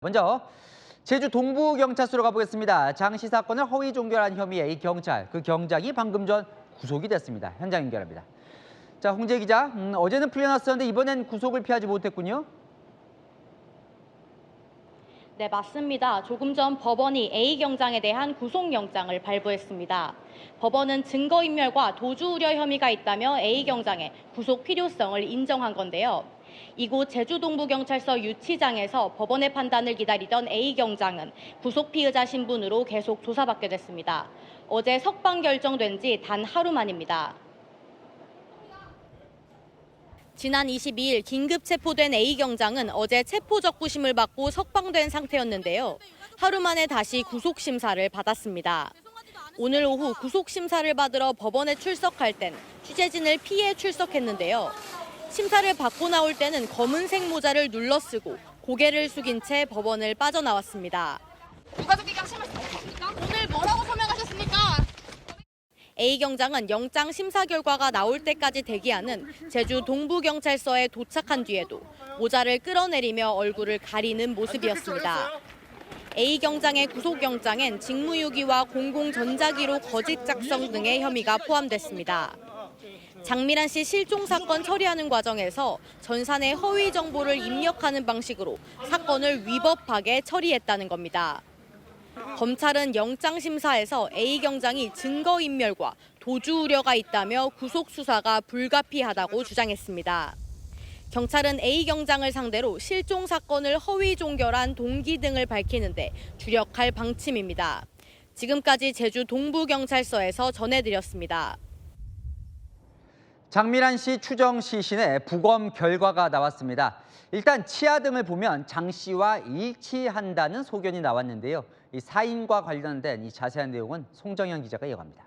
먼저 제주 동부경찰서로 가보겠습니다. 장씨 사건을 허위 종결한 혐의의 이 경찰, 그 경장이 방금 전 구속이 됐습니다. 현장 연결합니다. 자, 홍재 기자, 어제는 풀려났었는데 이번엔 구속을 피하지 못했군요. 네, 맞습니다. 조금 전 법원이 A 경장에 대한 구속영장을 발부했습니다. 법원은 증거인멸과 도주우려 혐의가 있다며 A 경장의 구속 필요성을 인정한 건데요. 이곳 제주동부경찰서 유치장에서 법원의 판단을 기다리던 A 경장은 구속 피의자 신분으로 계속 조사받게 됐습니다. 어제 석방 결정된 지 단 하루 만입니다. 지난 22일 긴급 체포된 A 경장은 어제 체포 적부심을 받고 석방된 상태였는데요. 하루 만에 다시 구속 심사를 받았습니다. 오늘 오후 구속 심사를 받으러 법원에 출석할 땐 취재진을 피해 출석했는데요. 심사를 받고 나올 때는 검은색 모자를 눌러쓰고 고개를 숙인 채 법원을 빠져나왔습니다. 유가족에게 하실 말씀 없으십니까? 오늘 뭐라고 서명하셨습니까? A 경장은 영장 심사 결과가 나올 때까지 대기하는 제주 동부경찰서에 도착한 뒤에도 모자를 끌어내리며 얼굴을 가리는 모습이었습니다. A 경장의 구속영장엔 직무유기와 공공전자기록 거짓 작성 등의 혐의가 포함됐습니다. 장미란 씨 실종 사건 처리하는 과정에서 전산의 허위 정보를 입력하는 방식으로 사건을 위법하게 처리했다는 겁니다. 검찰은 영장심사에서 A 경장이 증거인멸과 도주 우려가 있다며 구속 수사가 불가피하다고 주장했습니다. 경찰은 A 경장을 상대로 실종 사건을 허위 종결한 동기 등을 밝히는데 주력할 방침입니다. 지금까지 제주 동부경찰서에서 전해드렸습니다. 장미란 씨 추정 시신의 부검 결과가 나왔습니다. 일단 치아 등을 보면 장 씨와 일치한다는 소견이 나왔는데요. 이 사인과 관련된 이 자세한 내용은 송정현 기자가 이어갑니다.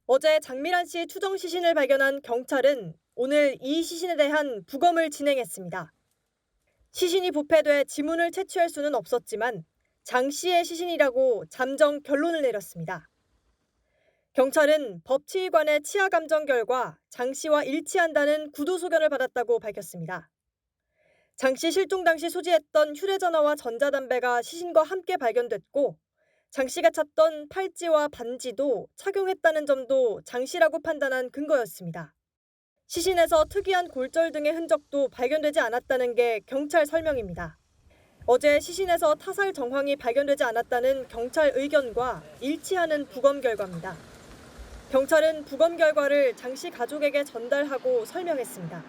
어제 장미란 씨 추정 시신을 발견한 경찰은 오늘 이 시신에 대한 부검을 진행했습니다. 시신이 부패돼 지문을 채취할 수는 없었지만 장 씨의 시신이라고 잠정 결론을 내렸습니다. 경찰은 법치의관의 치아 감정 결과 장 씨와 일치한다는 구두 소견을 받았다고 밝혔습니다. 장 씨 실종 당시 소지했던 휴대전화와 전자담배가 시신과 함께 발견됐고 장 씨가 찾던 팔찌와 반지도 착용했다는 점도 장 씨라고 판단한 근거였습니다. 시신에서 특이한 골절 등의 흔적도 발견되지 않았다는 게 경찰 설명입니다. 어제 시신에서 타살 정황이 발견되지 않았다는 경찰 의견과 일치하는 부검 결과입니다. 경찰은 부검 결과를 장 씨 가족에게 전달하고 설명했습니다.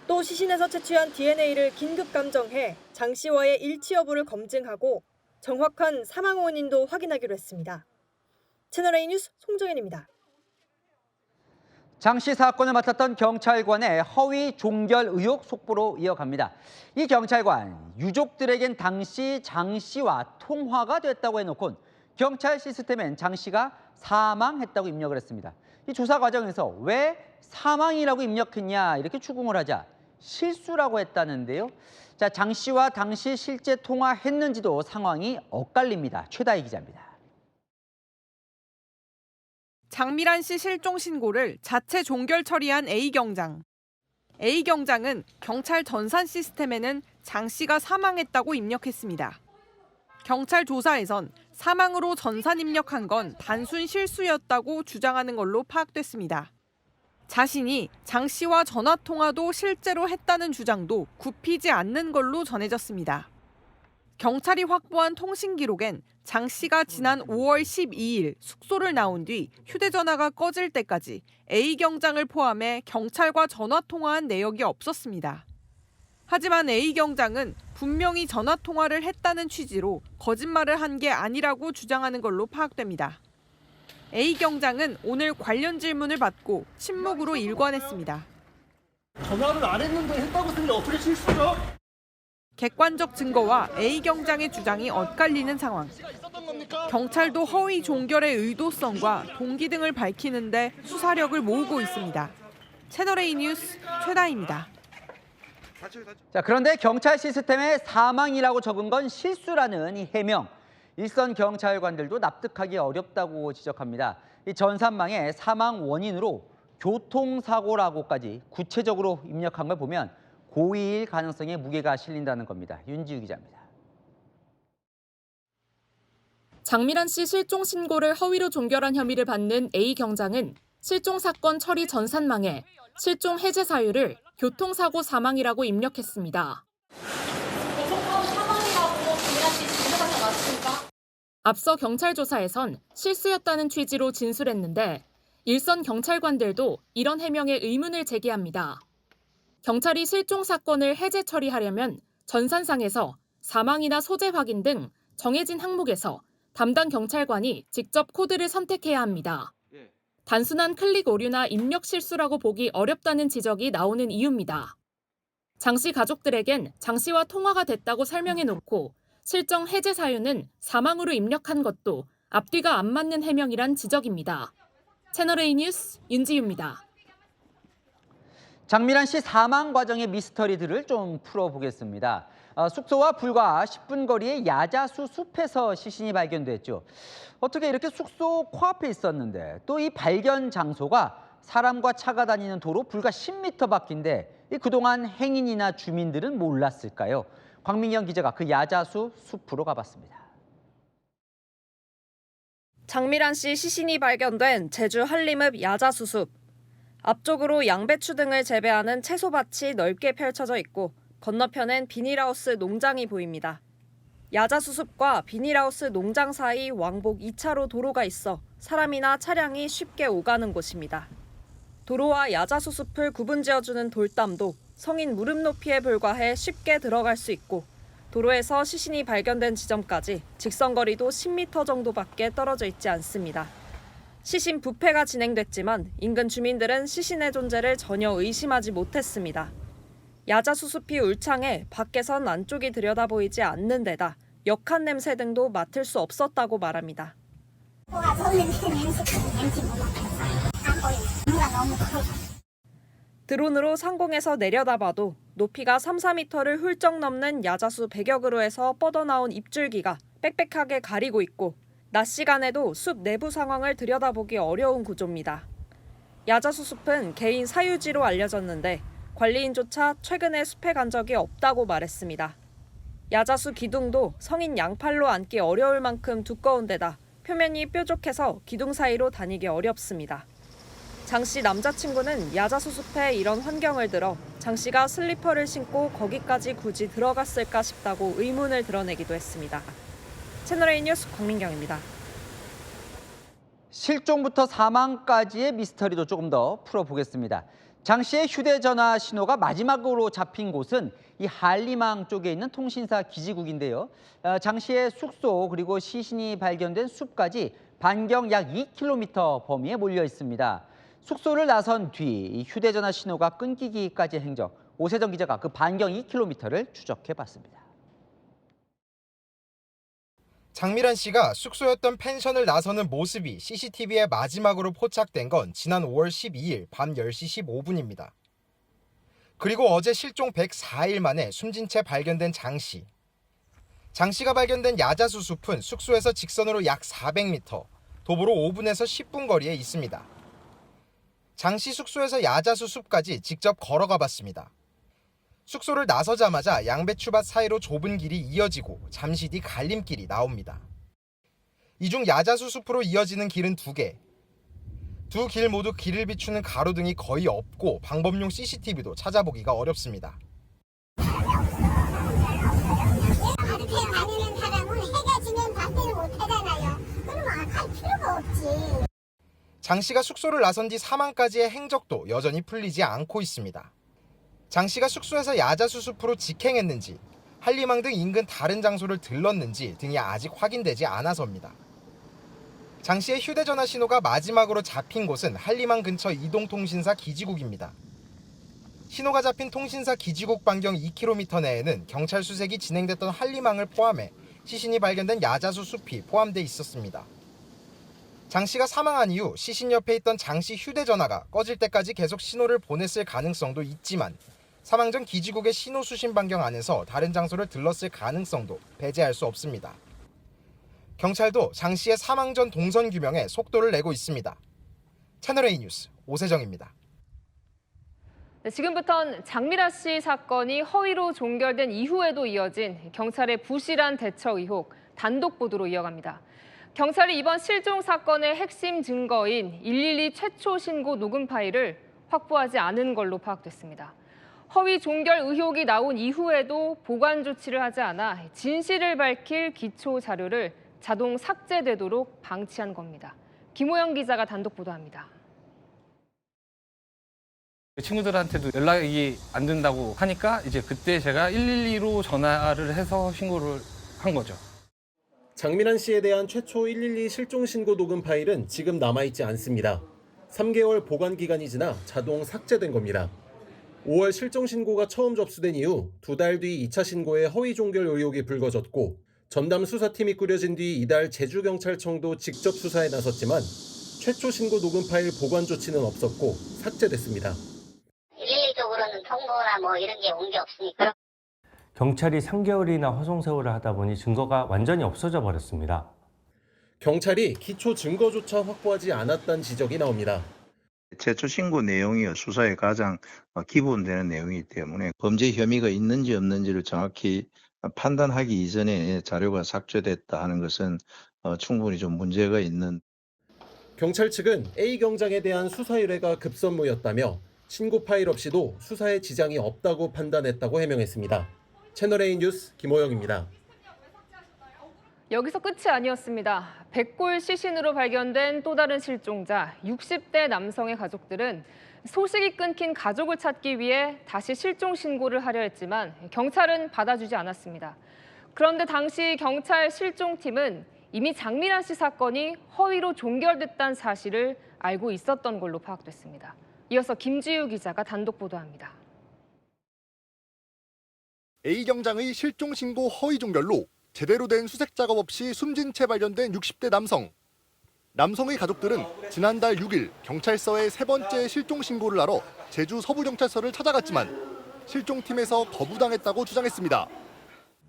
또 시신에서 채취한 DNA를 긴급 감정해 장 씨와의 일치 여부를 검증하고 정확한 사망 원인도 확인하기로 했습니다. 채널A 뉴스 송정현입니다. 장 씨 사건을 맡았던 경찰관의 허위 종결 의혹 속보로 이어갑니다. 이 경찰관, 유족들에겐 당시 장 씨와 통화가 됐다고 해놓곤 경찰 시스템엔 장 씨가 사망했다고 입력을 했습니다. 이 조사 과정에서 왜 사망이라고 입력했냐 이렇게 추궁을 하자 실수라고 했다는데요. 자, 장 씨와 당시 실제 통화했는지도 상황이 엇갈립니다. 최다희 기자입니다. 장미란 씨 실종 신고를 자체 종결 처리한 A 경장. A 경장은 경찰 전산 시스템에는 장 씨가 사망했다고 입력했습니다. 경찰 조사에선 사망으로 전산 입력한 건 단순 실수였다고 주장하는 걸로 파악됐습니다. 자신이 장 씨와 전화 통화도 실제로 했다는 주장도 굽히지 않는 걸로 전해졌습니다. 경찰이 확보한 통신 기록엔 장 씨가 지난 5월 12일 숙소를 나온 뒤 휴대전화가 꺼질 때까지 A 경장을 포함해 경찰과 전화 통화한 내역이 없었습니다. 하지만 A 경장은 분명히 전화 통화를 했다는 취지로 거짓말을 한 게 아니라고 주장하는 걸로 파악됩니다. A 경장은 오늘 관련 질문을 받고 침묵으로 일관했습니다. 전화를 안 했는데 했다고 쓰는 게 어떻게 실수죠? 객관적 증거와 A 경장의 주장이 엇갈리는 상황. 경찰도 허위 종결의 의도성과 동기 등을 밝히는데 수사력을 모으고 있습니다. 채널A 뉴스 최다희입니다. 자, 그런데 경찰 시스템에 사망이라고 적은 건 실수라는 이 해명. 일선 경찰관들도 납득하기 어렵다고 지적합니다. 이 전산망에 사망 원인으로 교통사고라고까지 구체적으로 입력한 걸 보면 고의일 가능성에 무게가 실린다는 겁니다. 윤지우 기자입니다. 장미란 씨 실종 신고를 허위로 종결한 혐의를 받는 A 경장은 실종 사건 처리 전산망에 실종 해제 사유를 교통사고 사망이라고 입력했습니다. 교통사고 사망이라고 장미란 씨 진술한 거 맞습니까? 앞서 경찰 조사에선 실수였다는 취지로 진술했는데 일선 경찰관들도 이런 해명에 의문을 제기합니다. 경찰이 실종 사건을 해제 처리하려면 전산상에서 사망이나 소재 확인 등 정해진 항목에서 담당 경찰관이 직접 코드를 선택해야 합니다. 단순한 클릭 오류나 입력 실수라고 보기 어렵다는 지적이 나오는 이유입니다. 장 씨 가족들에겐 장 씨와 통화가 됐다고 설명해놓고 실종 해제 사유는 사망으로 입력한 것도 앞뒤가 안 맞는 해명이란 지적입니다. 채널A 뉴스 윤지유입니다. 장미란 씨 사망 과정의 미스터리들을 좀 풀어보겠습니다. 숙소와 불과 10분 거리의 야자수 숲에서 시신이 발견됐죠. 어떻게 이렇게 숙소 코앞에 있었는데 또 이 발견 장소가 사람과 차가 다니는 도로 불과 10m 밖인데 그동안 행인이나 주민들은 몰랐을까요? 광민경 기자가 그 야자수 숲으로 가봤습니다. 장미란 씨 시신이 발견된 제주 한림읍 야자수 숲. 앞쪽으로 양배추 등을 재배하는 채소밭이 넓게 펼쳐져 있고 건너편엔 비닐하우스 농장이 보입니다. 야자수숲과 비닐하우스 농장 사이 왕복 2차로 도로가 있어 사람이나 차량이 쉽게 오가는 곳입니다. 도로와 야자수숲을 구분지어주는 돌담도 성인 무릎 높이에 불과해 쉽게 들어갈 수 있고 도로에서 시신이 발견된 지점까지 직선거리도 10m 정도밖에 떨어져 있지 않습니다. 시신 부패가 진행됐지만 인근 주민들은 시신의 존재를 전혀 의심하지 못했습니다. 야자수숲이 울창해 밖에선 안쪽이 들여다보이지 않는 데다 역한 냄새 등도 맡을 수 없었다고 말합니다. 드론으로 상공에서 내려다봐도 높이가 3, 4m를 훌쩍 넘는 야자수 100여 그루에서 뻗어나온 잎줄기가 빽빽하게 가리고 있고 낮 시간에도 숲 내부 상황을 들여다보기 어려운 구조입니다. 야자수 숲은 개인 사유지로 알려졌는데 관리인조차 최근에 숲에 간 적이 없다고 말했습니다. 야자수 기둥도 성인 양팔로 앉기 어려울 만큼 두꺼운 데다 표면이 뾰족해서 기둥 사이로 다니기 어렵습니다. 장 씨 남자친구는 야자수 숲에 이런 환경을 들어 장 씨가 슬리퍼를 신고 거기까지 굳이 들어갔을까 싶다고 의문을 드러내기도 했습니다. 채널A 뉴스 광민경입니다. 실종부터 사망까지의 미스터리도 조금 더 풀어보겠습니다. 장 씨의 휴대전화 신호가 마지막으로 잡힌 곳은 이 한림항 쪽에 있는 통신사 기지국인데요. 장 씨의 숙소 그리고 시신이 발견된 숲까지 반경 약 2km 범위에 몰려 있습니다. 숙소를 나선 뒤 휴대전화 신호가 끊기기까지의 행적, 오세정 기자가 그 반경 2km를 추적해봤습니다. 장미란 씨가 숙소였던 펜션을 나서는 모습이 CCTV에 마지막으로 포착된 건 지난 5월 12일 밤 10시 15분입니다. 그리고 어제 실종 104일 만에 숨진 채 발견된 장 씨. 장 씨가 발견된 야자수 숲은 숙소에서 직선으로 약 400m, 도보로 5분에서 10분 거리에 있습니다. 장 씨 숙소에서 야자수 숲까지 직접 걸어가 봤습니다. 숙소를 나서자마자 양배추밭 사이로 좁은 길이 이어지고 잠시 뒤 갈림길이 나옵니다. 이 중 야자수 숲으로 이어지는 길은 2개. 두 길 모두 길을 비추는 가로등이 거의 없고 방범용 CCTV도 찾아보기가 어렵습니다. 그렇게 다니는 사람은 해가 지면 밖에를 못 하잖아요. 그러면 갈 필요가 없지. 장 씨가 숙소를 나선 뒤 사망까지의 행적도 여전히 풀리지 않고 있습니다. 장 씨가 숙소에서 야자수 숲으로 직행했는지, 한림항 등 인근 다른 장소를 들렀는지 등이 아직 확인되지 않아서입니다. 장 씨의 휴대전화 신호가 마지막으로 잡힌 곳은 한림항 근처 이동통신사 기지국입니다. 신호가 잡힌 통신사 기지국 반경 2km 내에는 경찰 수색이 진행됐던 한림항을 포함해 시신이 발견된 야자수 숲이 포함돼 있었습니다. 장 씨가 사망한 이후 시신 옆에 있던 장 씨 휴대전화가 꺼질 때까지 계속 신호를 보냈을 가능성도 있지만 사망 전 기지국의 신호 수신 반경 안에서 다른 장소를 들렀을 가능성도 배제할 수 없습니다. 경찰도 장 씨의 사망 전 동선 규명에 속도를 내고 있습니다. 채널A 뉴스 오세정입니다. 네, 지금부턴 장미라 씨 사건이 허위로 종결된 이후에도 이어진 경찰의 부실한 대처 의혹 단독 보도로 이어갑니다. 경찰이 이번 실종 사건의 핵심 증거인 112 최초 신고 녹음 파일을 확보하지 않은 걸로 파악됐습니다. 허위 종결 의혹이 나온 이후에도 보관 조치를 하지 않아 진실을 밝힐 기초 자료를 자동 삭제되도록 방치한 겁니다. 김호영 기자가 단독 보도합니다. 친구들한테도 연락이 안 된다고 하니까 이제 그때 제가 112로 전화를 해서 신고를 한 거죠. 장미란 씨에 대한 최초 112 실종 신고 녹음 파일은 지금 남아있지 않습니다. 3개월 보관 기간이 지나 자동 삭제된 겁니다. 5월 실종 신고가 처음 접수된 이후 2달 뒤 2차 신고에 허위 종결 의혹이 불거졌고 전담 수사팀이 꾸려진 뒤 이달 제주경찰청도 직접 수사에 나섰지만 최초 신고 녹음 파일 보관 조치는 없었고 삭제됐습니다. 112 쪽으로는 통보나 뭐 이런 게 온 게 없으니까. 경찰이 3개월이나 허송세월을 하다 보니 증거가 완전히 없어져 버렸습니다. 경찰이 기초 증거조차 확보하지 않았다는 지적이 나옵니다. 최초 신고 내용이 수사에 가장 기본되는 내용이기 때문에 범죄 혐의가 있는지 없는지를 정확히 판단하기 이전에 자료가 삭제됐다 하는 것은 충분히 좀 문제가 있는. 경찰 측은 A 경장에 대한 수사 의뢰가 급선무였다며 신고 파일 없이도 수사에 지장이 없다고 판단했다고 해명했습니다. 채널A 뉴스 김호영입니다. 여기서 끝이 아니었습니다. 백골 시신으로 발견된 또 다른 실종자 60대 남성의 가족들은 소식이 끊긴 가족을 찾기 위해 다시 실종 신고를 하려 했지만 경찰은 받아주지 않았습니다. 그런데 당시 경찰 실종팀은 이미 장미란 씨 사건이 허위로 종결됐다는 사실을 알고 있었던 걸로 파악됐습니다. 이어서 김지우 기자가 단독 보도합니다. A 경장의 실종 신고 허위 종결로 제대로 된 수색 작업 없이 숨진 채 발견된 60대 남성. 남성의 가족들은 지난달 6일 경찰서에 세 번째 실종 신고를 하러 제주 서부경찰서를 찾아갔지만 실종팀에서 거부당했다고 주장했습니다.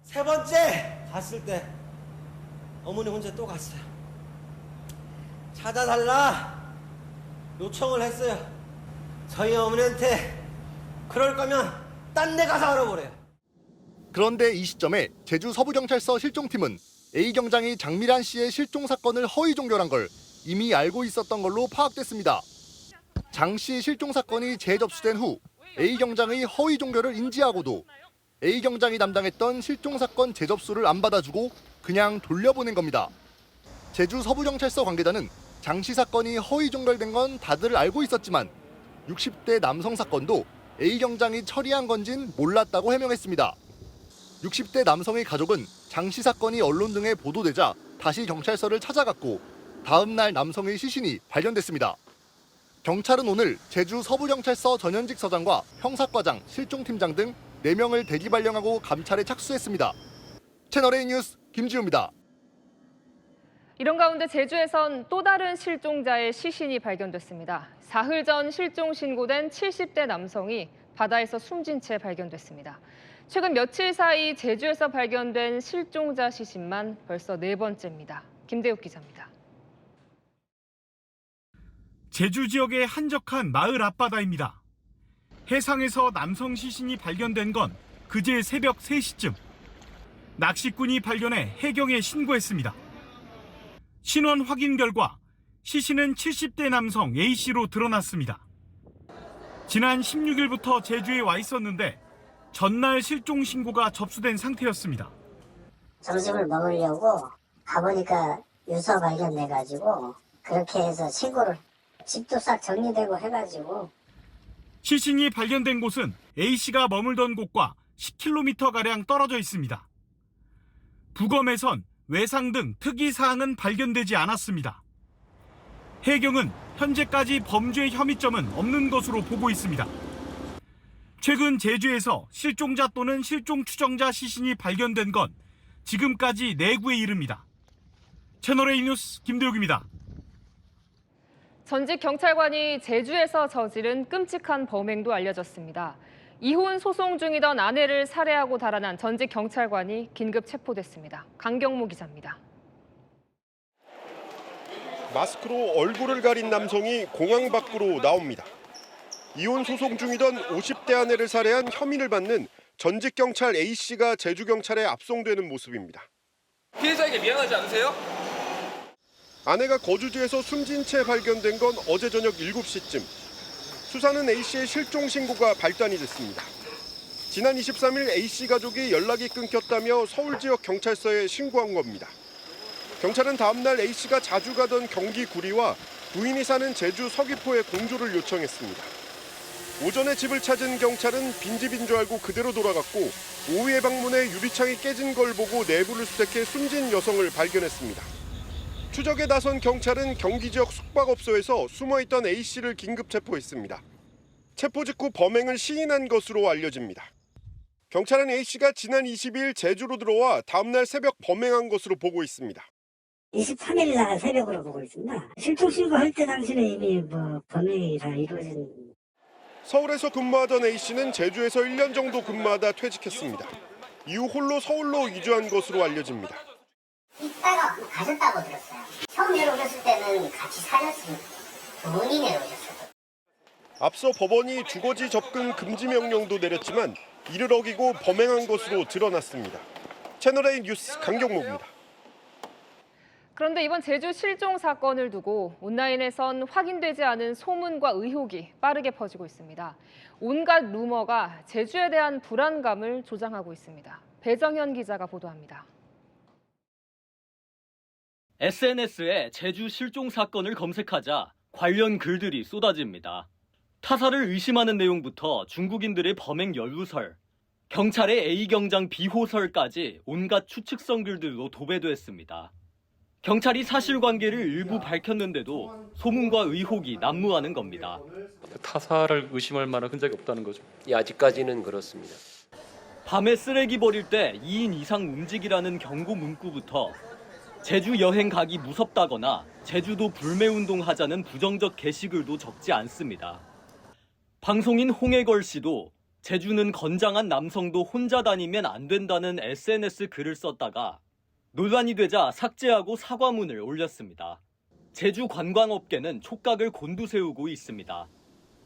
세 번째 갔을 때 어머니 혼자 또 갔어요. 찾아달라 요청을 했어요. 저희 어머니한테 그럴 거면 딴 데 가서 알아보래요. 그런데 이 시점에 제주 서부경찰서 실종팀은 A 경장이 장미란 씨의 실종 사건을 허위 종결한 걸 이미 알고 있었던 걸로 파악됐습니다. 장 씨 실종 사건이 재접수된 후 A 경장의 허위 종결을 인지하고도 A 경장이 담당했던 실종 사건 재접수를 안 받아주고 그냥 돌려보낸 겁니다. 제주 서부경찰서 관계자는 장 씨 사건이 허위 종결된 건 다들 알고 있었지만 60대 남성 사건도 A 경장이 처리한 건진 몰랐다고 해명했습니다. 60대 남성의 가족은 장 씨 사건이 언론 등에 보도되자 다시 경찰서를 찾아갔고 다음 날 남성의 시신이 발견됐습니다. 경찰은 오늘 제주 서부경찰서 전현직 서장과 형사과장, 실종팀장 등 4명을 대기 발령하고 감찰에 착수했습니다. 채널A 뉴스 김지우입니다. 이런 가운데 제주에선 또 다른 실종자의 시신이 발견됐습니다. 사흘 전 실종 신고된 70대 남성이 바다에서 숨진 채 발견됐습니다. 최근 며칠 사이 제주에서 발견된 실종자 시신만 벌써 4번째입니다. 김대욱 기자입니다. 제주 지역의 한적한 마을 앞바다입니다. 해상에서 남성 시신이 발견된 건 그제 새벽 3시쯤. 낚시꾼이 발견해 해경에 신고했습니다. 신원 확인 결과 시신은 70대 남성 A씨로 드러났습니다. 지난 16일부터 제주에 와 있었는데 전날 실종 신고가 접수된 상태였습니다. 점심을 먹으려고 가보니까 유서 발견돼가지고 그렇게 해서 신고를 집도 싹 정리되고 해가지고. 시신이 발견된 곳은 A씨가 머물던 곳과 10km가량 떨어져 있습니다. 부검에선 외상 등 특이 사항은 발견되지 않았습니다. 해경은 현재까지 범죄 혐의점은 없는 것으로 보고 있습니다. 최근 제주에서 실종자 또는 실종 추정자 시신이 발견된 건 지금까지 4구에 이릅니다. 채널A 뉴스 김대욱입니다. 전직 경찰관이 제주에서 저지른 끔찍한 범행도 알려졌습니다. 이혼 소송 중이던 아내를 살해하고 달아난 전직 경찰관이 긴급 체포됐습니다. 강경모 기자입니다. 마스크로 얼굴을 가린 남성이 공항 밖으로 나옵니다. 이혼 소송 중이던 50대 아내를 살해한 혐의를 받는 전직 경찰 A씨가 제주경찰에 압송되는 모습입니다. 피해자에게 미안하지 않으세요? 아내가 거주지에서 숨진 채 발견된 건 어제 저녁 7시쯤. 수사는 A씨의 실종 신고가 발단이 됐습니다. 지난 23일 A씨 가족이 연락이 끊겼다며 서울 지역 경찰서에 신고한 겁니다. 경찰은 다음 날 A씨가 자주 가던 경기 구리와 부인이 사는 제주 서귀포에 공조를 요청했습니다. 오전에 집을 찾은 경찰은 빈집인 줄 알고 그대로 돌아갔고 오후에 방문해 유리창이 깨진 걸 보고 내부를 수색해 숨진 여성을 발견했습니다. 추적에 나선 경찰은 경기 지역 숙박업소에서 숨어있던 A씨를 긴급 체포했습니다. 체포 직후 범행을 시인한 것으로 알려집니다. 경찰은 A씨가 지난 22일 제주로 들어와 다음 날 새벽 범행한 것으로 보고 있습니다. 23일 날 새벽으로 보고 있습니다. 실종 신고할 때 당시는 이미 범행이 다 이루어진. 서울에서 근무하던 A씨는 제주에서 1년 정도 근무하다 퇴직했습니다. 이후 홀로 서울로 이주한 것으로 알려집니다. 있다가 가셨다고 들었어요. 처음 내려오셨을 때는 같이 사셨으니까 두 분이 내려오셨어요. 앞서 법원이 주거지 접근 금지 명령도 내렸지만 이를 어기고 범행한 것으로 드러났습니다. 채널A 뉴스 강경모입니다. 그런데 이번 제주 실종 사건을 두고 온라인에선 확인되지 않은 소문과 의혹이 빠르게 퍼지고 있습니다. 온갖 루머가 제주에 대한 불안감을 조장하고 있습니다. 배정현 기자가 보도합니다. SNS에 제주 실종 사건을 검색하자 관련 글들이 쏟아집니다. 타사를 의심하는 내용부터 중국인들의 범행 연루설, 경찰의 A경장 비호설까지 온갖 추측성 글들로 도배됐습니다. 경찰이 사실관계를 일부 밝혔는데도 소문과 의혹이 난무하는 겁니다. 타사를 의심할 만한 흔적이 없다는 거죠. 아직까지는 그렇습니다. 밤에 쓰레기 버릴 때 2인 이상 움직이라는 경고 문구부터 제주 여행 가기 무섭다거나 제주도 불매운동 하자는 부정적 게시글도 적지 않습니다. 방송인 홍해걸 씨도 제주는 건장한 남성도 혼자 다니면 안 된다는 SNS 글을 썼다가 논란이 되자 삭제하고 사과문을 올렸습니다. 제주 관광업계는 촉각을 곤두세우고 있습니다.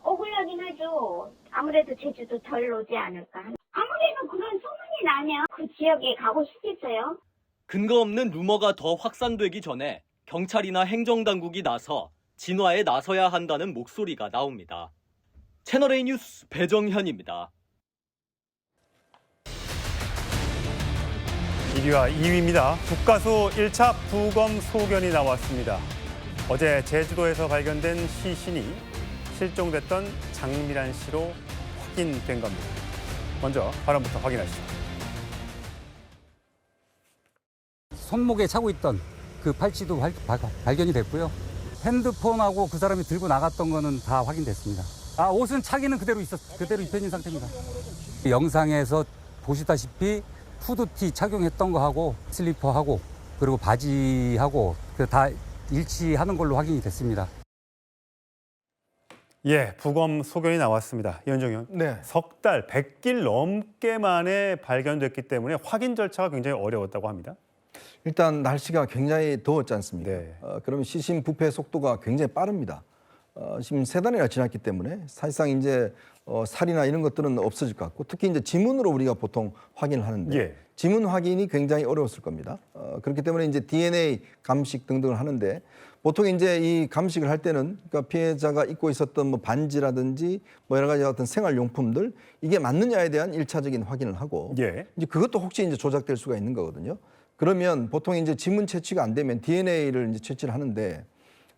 억울하긴 하죠. 아무래도 제주도 덜 오지 않을까. 아무래도 그런 소문이 나면 그 지역에 가고 싶겠어요. 근거 없는 루머가 더 확산되기 전에 경찰이나 행정당국이 나서 진화에 나서야 한다는 목소리가 나옵니다. 채널A 뉴스 배정현입니다. 1위와 2위입니다. 국가수 1차 부검 소견이 나왔습니다. 어제 제주도에서 발견된 시신이 실종됐던 장미란 씨로 확인된 겁니다. 먼저 발언부터 확인하시죠. 손목에 차고 있던 그 팔찌도 발견이 됐고요. 핸드폰하고 그 사람이 들고 나갔던 거는 다 확인됐습니다. 옷은 차기는 그대로 입혀 있는 상태입니다. 영상에서 보시다시피 후드티 착용했던 거하고 슬리퍼하고 그리고 바지하고 다 일치하는 걸로 확인이 됐습니다. 예, 부검 소견이 나왔습니다. 이현정 의원. 네. 석 달, 100일 넘게 만에 발견됐기 때문에 확인 절차가 굉장히 어려웠다고 합니다. 일단 날씨가 굉장히 더웠지 않습니까? 네. 그러면 시신 부패 속도가 굉장히 빠릅니다. 지금 3달이나 지났기 때문에 사실상 이제 살이나 이런 것들은 없어질 것 같고 특히 이제 지문으로 우리가 보통 확인을 하는데 예. 지문 확인이 굉장히 어려웠을 겁니다. 그렇기 때문에 이제 DNA 감식 등등을 하는데 보통 이제 이 감식을 할 때는 그러니까 피해자가 입고 있었던 뭐 반지라든지 뭐 여러 가지 어떤 생활용품들 이게 맞느냐에 대한 1차적인 확인을 하고 예. 이제 그것도 혹시 이제 조작될 수가 있는 거거든요. 그러면 보통 이제 지문 채취가 안 되면 DNA를 이제 채취를 하는데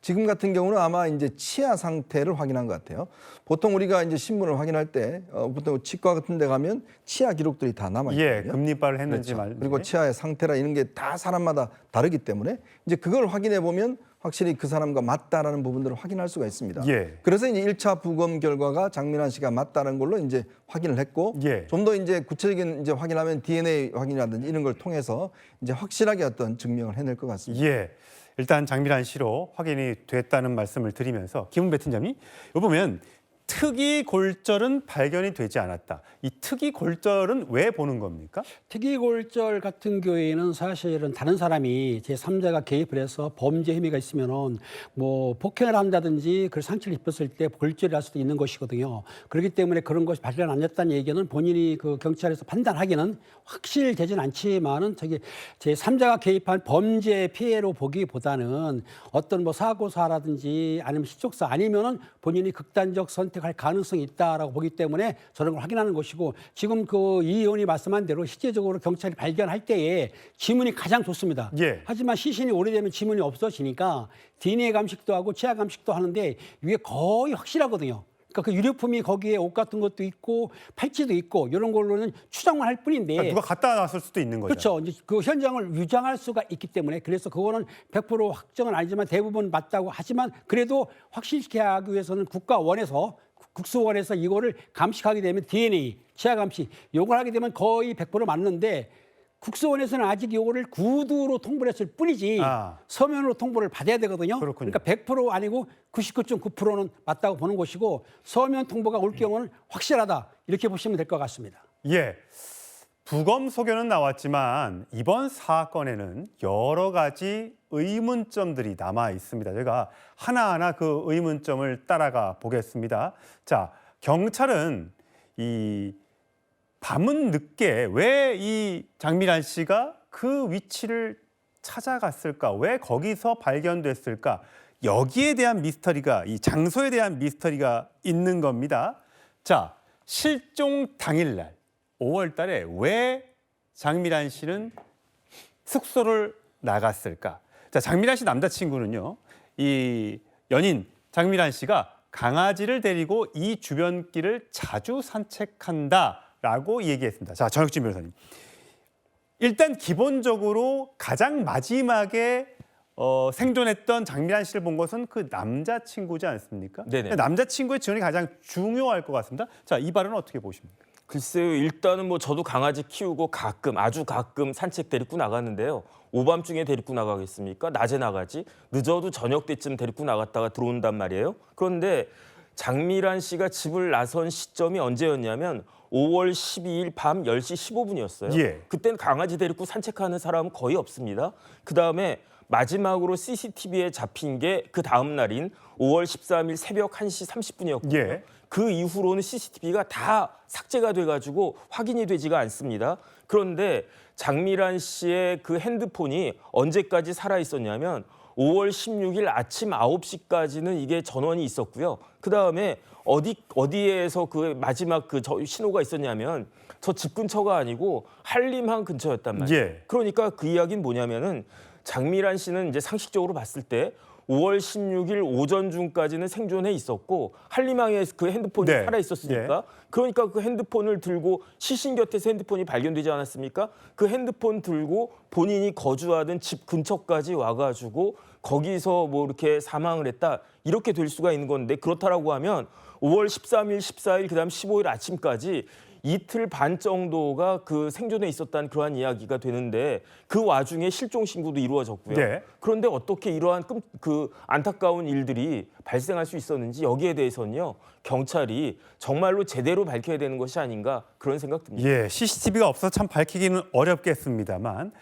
지금 같은 경우는 아마 이제 치아 상태를 확인한 것 같아요. 보통 우리가 이제 신문을 확인할 때 보통 치과 같은 데 가면 치아 기록들이 다 남아있거든요. 예, 금리빨을 했는지 그렇죠. 말인지. 그리고 치아의 상태라 이런 게 다 사람마다 다르기 때문에 이제 그걸 확인해 보면 확실히 그 사람과 맞다라는 부분들을 확인할 수가 있습니다. 예. 그래서 이제 1차 부검 결과가 장민환 씨가 맞다는 걸로 이제 확인을 했고 예. 좀 더 이제 구체적인 이제 확인하면 DNA 확인이라든지 이런 걸 통해서 이제 확실하게 어떤 증명을 해낼 것 같습니다. 예. 일단 장미란 씨로 확인이 됐다는 말씀을 드리면서 김은배 팀장님, 여기 보면 특이 골절은 발견이 되지 않았다. 이 특이 골절은 왜 보는 겁니까? 특이골절 같은 경우에는 사실은 다른 사람이 제3자가 개입을 해서 범죄 혐의가 있으면은 뭐 폭행을 한다든지 그 상처를 입었을 때 골절이 날 수도 있는 것이거든요. 그렇기 때문에 그런 것이 발견 안 됐다는 얘기는 본인이 그 경찰에서 판단하기는 확실되진 않지만은 제3자가 개입한 범죄 피해로 보기보다는 어떤 뭐 사고사라든지 아니면 실족사 아니면은 본인이 극단적 선택할 가능성이 있다라고 보기 때문에 저런 걸 확인하는 것이고, 지금 그 이 의원이 말씀한 대로 실제적으로 경찰이 발견할 때에 지문이 가장 좋습니다. 예. 하지만 시신이 오래되면 지문이 없어지니까 DNA 감식도 하고 치아 감식도 하는데 이게 거의 확실하거든요. 그러니까 그 유류품이 거기에 옷 같은 것도 있고 팔찌도 있고 이런 걸로는 추정만 할 뿐인데, 그러니까 누가 갖다 놨을 수도 있는 거죠. 그렇죠. 이제 그 현장을 위장할 수가 있기 때문에, 그래서 그거는 100% 확정은 아니지만 대부분 맞다고 하지만 그래도 확실히 하기 위해서는 국가원에서 국수원에서 이거를 감식하게 되면 DNA, 치아 감식 요걸 하게 되면 거의 100% 맞는데, 국수원에서는 아직 요거를 구두로 통보를 했을 뿐이지 서면으로 통보를 받아야 되거든요. 그렇군요. 그러니까 100% 아니고 99.9%는 맞다고 보는 것이고, 서면 통보가 올 경우는 확실하다 이렇게 보시면 될 것 같습니다. 예. 부검 소견은 나왔지만 이번 사건에는 여러 가지 의문점들이 남아 있습니다. 제가 하나하나 그 의문점을 따라가 보겠습니다. 자, 경찰은 이 밤은 늦게 왜 이 장미란 씨가 그 위치를 찾아갔을까? 왜 거기서 발견됐을까? 여기에 대한 미스터리가, 이 장소에 대한 미스터리가 있는 겁니다. 자, 실종 당일날 5월 달에 왜 장미란 씨는 숙소를 나갔을까? 자, 장미란 씨 남자친구는요, 이 연인 장미란 씨가 강아지를 데리고 이 주변길을 자주 산책한다라고 얘기했습니다. 자, 전혁진 변호사님. 일단 기본적으로 가장 마지막에 생존했던 장미란 씨를 본 것은 그 남자친구지 않습니까? 네네. 남자친구의 증언이 가장 중요할 것 같습니다. 자, 이 발언은 어떻게 보십니까? 글쎄요, 일단은 뭐 저도 강아지 키우고 가끔, 아주 가끔 산책 데리고 나갔는데요. 오밤중에 데리고 나가겠습니까? 낮에 나가지. 늦어도 저녁 때쯤 데리고 나갔다가 들어온단 말이에요. 그런데 장미란 씨가 집을 나선 시점이 언제였냐면 5월 12일 밤 10시 15분이었어요. 예. 그때는 강아지 데리고 산책하는 사람은 거의 없습니다. 그다음에 마지막으로 CCTV에 잡힌 게 그 다음 날인 5월 13일 새벽 1시 30분이었고요. 예. 그 이후로는 CCTV가 다 삭제가 돼가지고 확인이 되지가 않습니다. 그런데 장미란 씨의 그 핸드폰이 언제까지 살아있었냐면 5월 16일 아침 9시까지는 이게 전원이 있었고요. 그다음에 어디에서 그 마지막 그 신호가 있었냐면 저 집 근처가 아니고 한림항 근처였단 말이에요. 예. 그러니까 그 이야기는 뭐냐면은 장미란 씨는 이제 상식적으로 봤을 때 5월 16일 오전 중까지는 생존해 있었고 한림항에 그 핸드폰이 네. 살아 있었으니까 그러니까 그 핸드폰을 들고 시신 곁에서 핸드폰이 발견되지 않았습니까? 그 핸드폰 들고 본인이 거주하던 집 근처까지 와가지고 거기서 뭐 이렇게 사망을 했다 이렇게 될 수가 있는 건데, 그렇다라고 하면 5월 13일, 14일, 그다음 15일 아침까지 이틀 반 정도가 그 생존해 있었다는 그러한 이야기가 되는데, 그 와중에 실종 신고도 이루어졌고요. 네. 그런데 어떻게 이러한 그 안타까운 일들이 발생할 수 있었는지 여기에 대해서는요, 경찰이 정말로 제대로 밝혀야 되는 것이 아닌가 그런 생각 듭니다. 예, CCTV가 없어서 참 밝히기는 어렵겠습니다만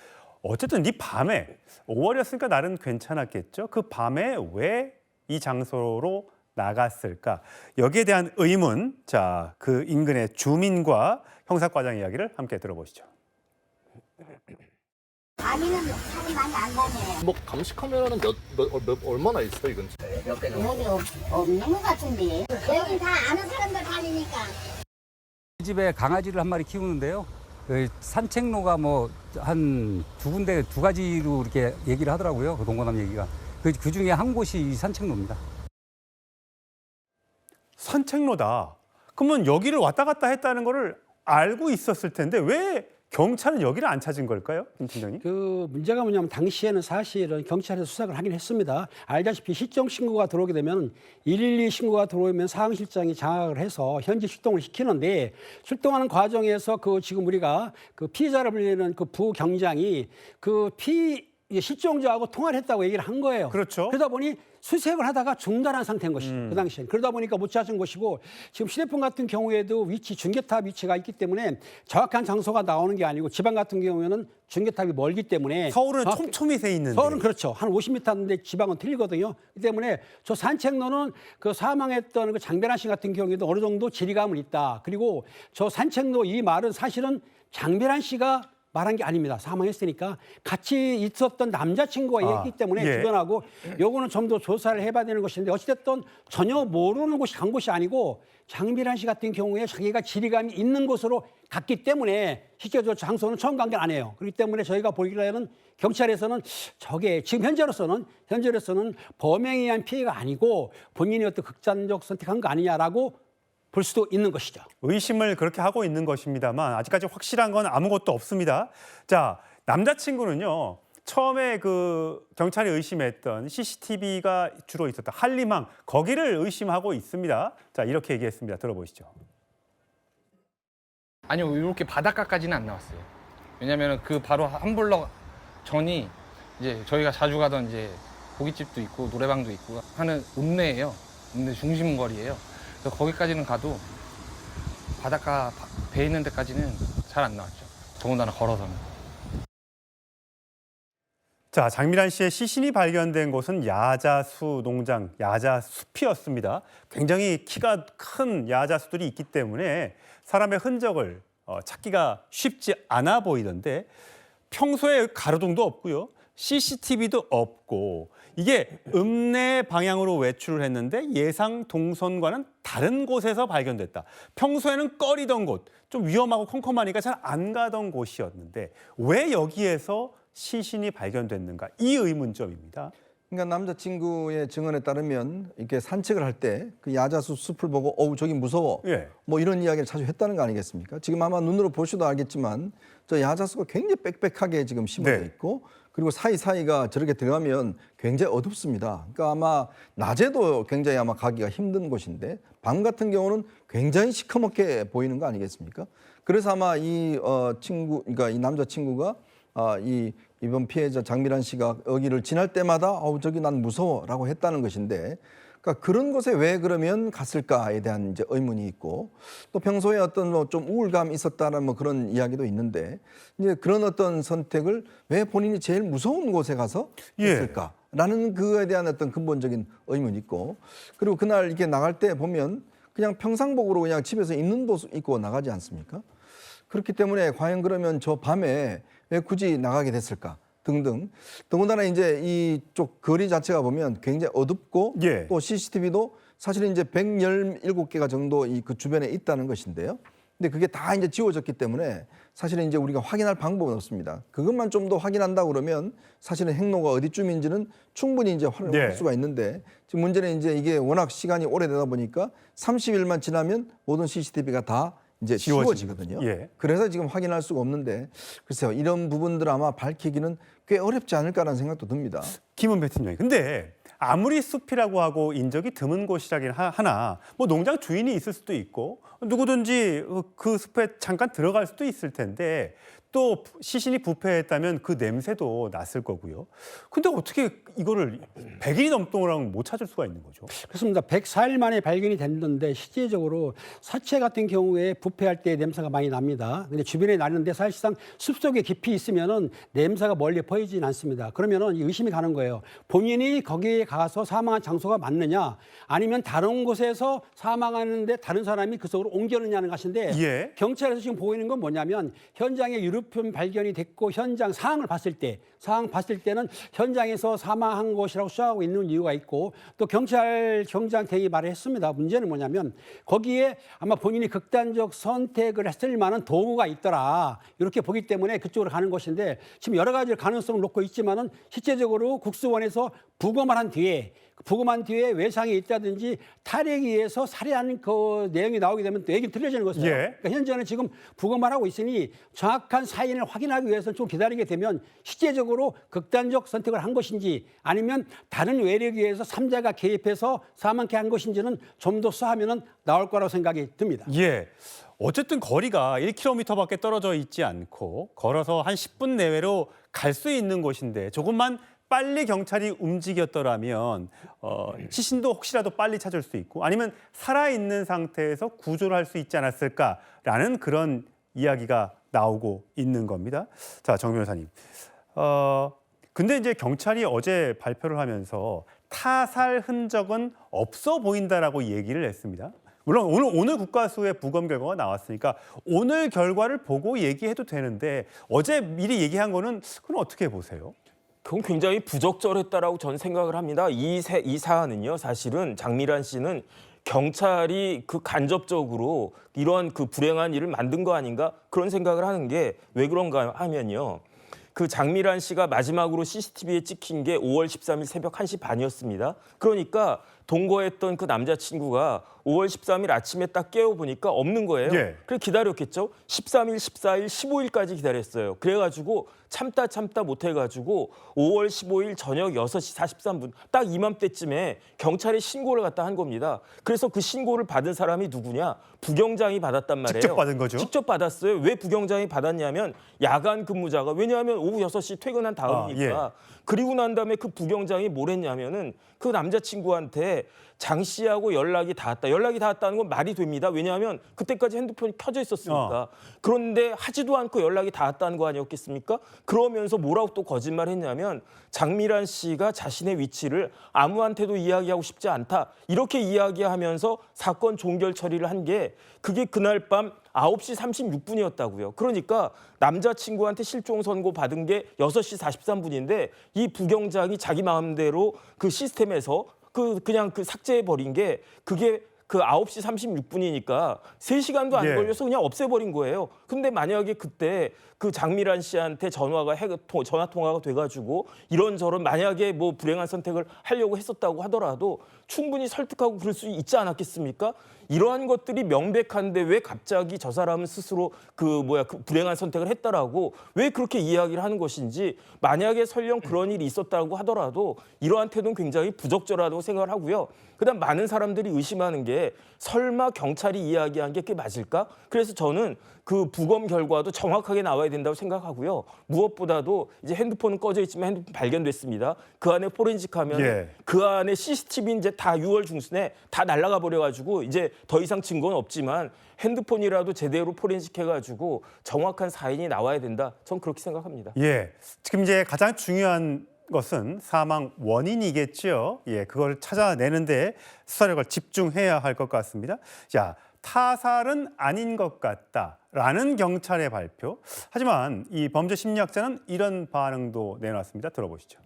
어쨌든 이 밤에 5월이었으니까 나름 괜찮았겠죠. 그 밤에 왜 이 장소로 나갔을까? 여기에 대한 의문, 자, 그 인근의 주민과 형사과장 이야기를 함께 들어보시죠. 밤에는 사람 많이 안 다녀요. 뭐 감시 카메라는 얼마나 있어요, 이건? 여기 없는 것 같은데. 여기 다 아는 사람들 다니니까. 이 집에 강아지를 한 마리 키우는데요. 그 산책로가 뭐 한 두 군데, 두 가지로 이렇게 얘기를 하더라고요. 그 동거남 얘기가. 그 중에 한 곳이 이 산책로입니다. 산책로다. 그러면 여기를 왔다 갔다 했다는 거를 알고 있었을 텐데 왜 경찰은 여기를 안 찾은 걸까요, 김 팀장님? 그 문제가 뭐냐면 당시에는 사실은 경찰에서 수색을 하긴 했습니다. 알다시피 실종 신고가 들어오게 되면 112 신고가 들어오면 사항실장이 장악을 해서 현지 출동을 시키는데, 출동하는 과정에서 그 지금 우리가 그 피해자를 불리는 그 부경장이 그 이게 실종자하고 통화를 했다고 얘기를 한 거예요. 그렇죠. 그러다 보니 수색을 하다가 중단한 상태인 것이죠. 그 당시엔. 그러다 보니까 못 찾은 것이고 지금 휴대폰 같은 경우에도 위치, 중계탑 위치가 있기 때문에 정확한 장소가 나오는 게 아니고 지방 같은 경우에는 중계탑이 멀기 때문에 서울은 촘촘히 세 있는데. 서울은 그렇죠. 한 50m인데 지방은 틀리거든요. 그렇기 때문에 저 산책로는 그 사망했던 그 장변환 씨 같은 경우에도 어느 정도 지리감은 있다. 그리고 저 산책로 이 말은 사실은 장변환 씨가 말한 게 아닙니다. 사망했으니까 같이 있었던 남자친구가 얘기했기 때문에 예. 주변하고 요거는 좀 더 조사를 해봐야 되는 것인데 어찌됐든 전혀 모르는 곳이 간 곳이 아니고 장미란 씨 같은 경우에 자기가 지리감이 있는 곳으로 갔기 때문에 실제로 장소는 처음 간 게 아니에요. 그렇기 때문에 저희가 보기에는 경찰에서는 저게 지금 현재로서는 범행에 의한 피해가 아니고 본인이 어떤 극단적 선택한 거 아니냐라고 볼 수도 있는 것이죠. 의심을 그렇게 하고 있는 것입니다만 아직까지 확실한 건 아무것도 없습니다. 자, 남자친구는요. 처음에 그 경찰이 의심했던 CCTV가 주로 있었던 한림항 거기를 의심하고 있습니다. 자, 이렇게 얘기했습니다. 들어보시죠. 아니요, 이렇게 바닷가까지는 안 나왔어요. 왜냐하면 그 바로 한 블럭 전이 이제 저희가 자주 가던 이제 고깃집도 있고 노래방도 있고 하는 읍내예요. 읍내 중심 거리예요. 그래서 거기까지는 가도 바닷가 배 있는 데까지는 잘 안 나왔죠. 더군다나 걸어서는. 자, 장미란 씨의 시신이 발견된 곳은 야자수 농장, 야자숲이었습니다. 굉장히 키가 큰 야자수들이 있기 때문에 사람의 흔적을 찾기가 쉽지 않아 보이던데 평소에 가로등도 없고요. CCTV도 없고 이게 읍내 방향으로 외출을 했는데 예상 동선과는 다른 곳에서 발견됐다. 평소에는 꺼리던 곳, 좀 위험하고 컴컴하니까 잘 안 가던 곳이었는데 왜 여기에서 시신이 발견됐는가? 이 의문점입니다. 그러니까 남자친구의 증언에 따르면 이렇게 산책을 할 때 그 야자수 숲을 보고 어우 저기 무서워 예. 뭐 이런 이야기를 자주 했다는 거 아니겠습니까? 지금 아마 눈으로 보셔도 알겠지만 저 야자수가 굉장히 빽빽하게 지금 심어져 네. 있고 그리고 사이사이가 저렇게 들어가면 굉장히 어둡습니다. 그러니까 아마 낮에도 굉장히 아마 가기가 힘든 곳인데 밤 같은 경우는 굉장히 시커멓게 보이는 거 아니겠습니까? 그래서 아마 이 친구, 그러니까 이 남자친구가 이번 피해자 장미란 씨가 여기를 지날 때마다 저기 난 무서워라고 했다는 것인데 그러니까 그런 곳에 왜 그러면 갔을까에 대한 이제 의문이 있고 또 평소에 어떤 뭐 좀 우울감이 있었다는 뭐 그런 이야기도 있는데 이제 그런 어떤 선택을 왜 본인이 제일 무서운 곳에 가서 했을까라는 그거에 대한 어떤 근본적인 의문이 있고 그리고 그날 이렇게 나갈 때 보면 그냥 평상복으로 그냥 집에서 있는 옷 입고 나가지 않습니까? 그렇기 때문에 과연 그러면 저 밤에 왜 굳이 나가게 됐을까 등등. 더군다나 이제 이쪽 거리 자체가 보면 굉장히 어둡고 또 CCTV도 사실은 이제 117개가 정도 그 주변에 있다는 것인데요. 근데 그게 다 이제 지워졌기 때문에 사실은 이제 우리가 확인할 방법은 없습니다. 그것만 좀 더 확인한다 그러면 사실은 행로가 어디쯤인지는 충분히 이제 활용할 수가 있는데 지금 문제는 이제 이게 워낙 시간이 오래되다 보니까 30일만 지나면 모든 CCTV가 다 이제 지워지거든요. 그래서 지금 확인할 수가 없는데 글쎄요. 이런 부분들 아마 밝히기는 꽤 어렵지 않을까라는 생각도 듭니다. 김은배 팀장님. 근데 아무리 숲이라고 하고 인적이 드문 곳이라긴 하나 뭐 농장 주인이 있을 수도 있고 누구든지 그 숲에 잠깐 들어갈 수도 있을 텐데 또 시신이 부패했다면 그 냄새도 났을 거고요. 근데 어떻게 이거를 100일이 넘도록 못 찾을 수가 있는 거죠? 그렇습니다. 104일 만에 발견이 됐는데 실제적으로 사체 같은 경우에 부패할 때 냄새가 많이 납니다. 근데 주변에 나는데 사실상 숲속에 깊이 있으면은 냄새가 멀리 퍼지진 않습니다. 그러면은 의심이 가는 거예요. 본인이 거기에 가서 사망한 장소가 맞느냐 아니면 다른 곳에서 사망하는데 다른 사람이 그 속으로 옮겨느냐는 것인데 경찰에서 지금 보이는 건 뭐냐면 현장에 유류품 발견이 됐고 현장 상황을 봤을 때는 현장에서 사망한 것이라고 수사하고 있는 이유가 있고 또 경찰 경장 대행이 말을 했습니다. 문제는 뭐냐면 거기에 아마 본인이 극단적 선택을 했을 만한 도구가 있더라. 이렇게 보기 때문에 그쪽으로 가는 것인데 지금 여러 가지 가능성을 놓고 있지만은 실제적으로 국수원에서 부검한 뒤에 외상이 있다든지 탈핵에 의해서 살해하는 그 내용이 나오게 되면 또 얘기는 틀려지는 것이죠. 그러니까 현재는 지금 부검을 하고 있으니 정확한 사인을 확인하기 위해서는 좀 기다리게 되면 실제적으로 극단적 선택을 한 것인지 아니면 다른 외력에 의해서 3자가 개입해서 사망케 한 것인지는 좀 더 수사하면 나올 거라고 생각이 듭니다. 어쨌든 거리가 1km밖에 떨어져 있지 않고 걸어서 한 10분 내외로 갈 수 있는 곳인데 조금만 빨리 경찰이 움직였더라면 시신도 혹시라도 빨리 찾을 수 있고 아니면 살아있는 상태에서 구조를 할 수 있지 않았을까라는 그런 이야기가 나오고 있는 겁니다. 자, 정 변호사님. 근데 이제 경찰이 어제 발표를 하면서 타살 흔적은 없어 보인다라고 얘기를 했습니다. 물론 오늘 국가수의 부검 결과가 나왔으니까 오늘 결과를 보고 얘기해도 되는데 어제 미리 얘기한 거는 그건 어떻게 보세요? 그건 굉장히 부적절했다라고 저는 생각을 합니다. 이 사안은요, 사실은 장미란 씨는 경찰이 그 간접적으로 이러한 그 불행한 일을 만든 거 아닌가 그런 생각을 하는 게 왜 그런가 하면요. 그 장미란 씨가 마지막으로 CCTV에 찍힌 게 5월 13일 새벽 1시 반이었습니다. 그러니까 동거했던 그 남자친구가 5월 13일 아침에 딱 깨워보니까 없는 거예요. 예. 그래서 기다렸겠죠. 13일, 14일, 15일까지 기다렸어요. 그래가지고 참다 못해가지고 5월 15일 저녁 6시 43분 딱 이맘때쯤에 경찰에 신고를 갖다 한 겁니다. 그래서 그 신고를 받은 사람이 누구냐? 부경장이 받았단 말이에요. 직접 받은 거죠? 직접 받았어요. 왜 부경장이 받았냐면 야간 근무자가 왜냐하면 오후 6시 퇴근한 다음이니까. 그리고 난 다음에 그 부경장이 뭘 했냐면은 그 남자친구한테 장 씨하고 연락이 닿았다. 연락이 닿았다는 건 말이 됩니다. 왜냐하면 그때까지 핸드폰이 켜져 있었으니까. 그런데 하지도 않고 연락이 닿았다는 거 아니었겠습니까? 그러면서 뭐라고 또 거짓말했냐면 장미란 씨가 자신의 위치를 아무한테도 이야기하고 싶지 않다. 이렇게 이야기하면서 사건 종결 처리를 한 게 그게 그날 밤 9시 36분이었다고요. 그러니까 남자친구한테 실종 선고 받은 게 6시 43분인데 이 부경장이 자기 마음대로 그 시스템에서 그냥 삭제해버린 게 그게 그 9시 36분이니까 3시간도 안 걸려서 그냥 없애버린 거예요. 근데 만약에 그때 그 장미란 씨한테 전화 통화가 돼가지고 이런저런 만약에 뭐 불행한 선택을 하려고 했었다고 하더라도 충분히 설득하고 그럴 수 있지 않았겠습니까? 이러한 것들이 명백한데 왜 갑자기 저 사람은 스스로 그 불행한 선택을 했다라고 왜 그렇게 이야기를 하는 것인지 만약에 설령 그런 일이 있었다고 하더라도 이러한 태도는 굉장히 부적절하다고 생각을 하고요. 그다음 많은 사람들이 의심하는 게 설마 경찰이 이야기한 게 그게 맞을까? 그래서 저는 그 부검 결과도 정확하게 나와야 된다고 생각하고요. 무엇보다도 이제 핸드폰은 꺼져 있지만 핸드폰 발견됐습니다. 그 안에 포렌식 하면 그 안에 CCTV 이제 다 6월 중순에 다 날아가 버려가지고 이제 더 이상 증거는 없지만 핸드폰이라도 제대로 포렌식 해가지고 정확한 사인이 나와야 된다. 전 그렇게 생각합니다. 예, 지금 이제 가장 중요한 것은 사망 원인이겠죠. 예, 그걸 찾아내는데 수사력을 집중해야 할 것 같습니다. 자, 타살은 아닌 것 같다라는 경찰의 발표. 하지만 이 범죄 심리학자는 이런 반응도 내놨습니다. 들어보시죠.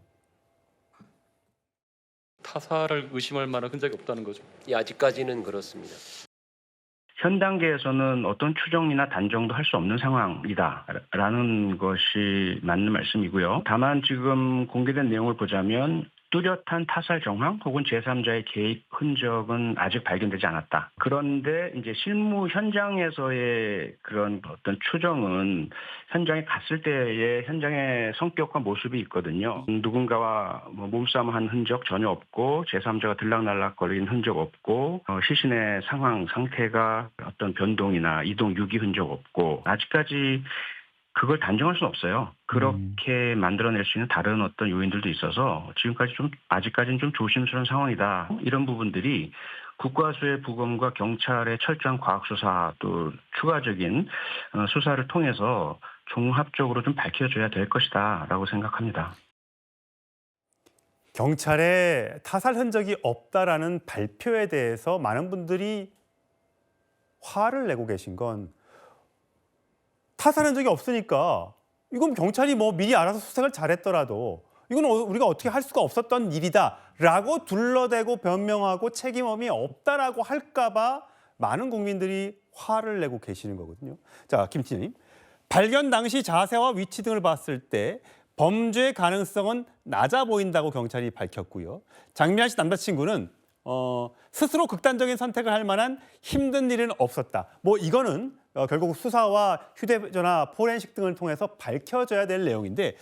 타살을 의심할 만한 흔적이 없다는 거죠. 예, 아직까지는 그렇습니다. 현 단계에서는 어떤 추정이나 단정도 할 수 없는 상황이다라는 것이 맞는 말씀이고요. 다만 지금 공개된 내용을 보자면 뚜렷한 타살 정황 혹은 제3자의 개입 흔적은 아직 발견되지 않았다. 그런데 이제 실무 현장에서의 그런 어떤 추정은 현장에 갔을 때의 현장의 성격과 모습이 있거든요. 누군가와 몸싸움한 흔적 전혀 없고 제3자가 들락날락거리는 흔적 없고 시신의 상태가 어떤 변동이나 이동 유기 흔적 없고 아직까지 그걸 단정할 수는 없어요. 그렇게 만들어낼 수 있는 다른 어떤 요인들도 있어서 아직까지는 좀 조심스러운 상황이다. 이런 부분들이 국과수의 부검과 경찰의 철저한 과학수사 또 추가적인 수사를 통해서 종합적으로 좀 밝혀져야 될 것이다라고 생각합니다. 경찰의 타살 흔적이 없다라는 발표에 대해서 많은 분들이 화를 내고 계신 건 타살 흔적이 없으니까 이건 경찰이 뭐 미리 알아서 수색을 잘했더라도 이건 우리가 어떻게 할 수가 없었던 일이다라고 둘러대고 변명하고 책임함이 없다라고 할까 봐 많은 국민들이 화를 내고 계시는 거거든요. 자, 김 팀장님. 발견 당시 자세와 위치 등을 봤을 때 범죄 가능성은 낮아 보인다고 경찰이 밝혔고요. 장미란 씨 남자친구는 스스로 극단적인 선택을 할 만한 힘든 일은 없었다. 뭐 이거는 결국 수사와 휴대전화, 포렌식 등을 통해서 밝혀져야 될 내용인데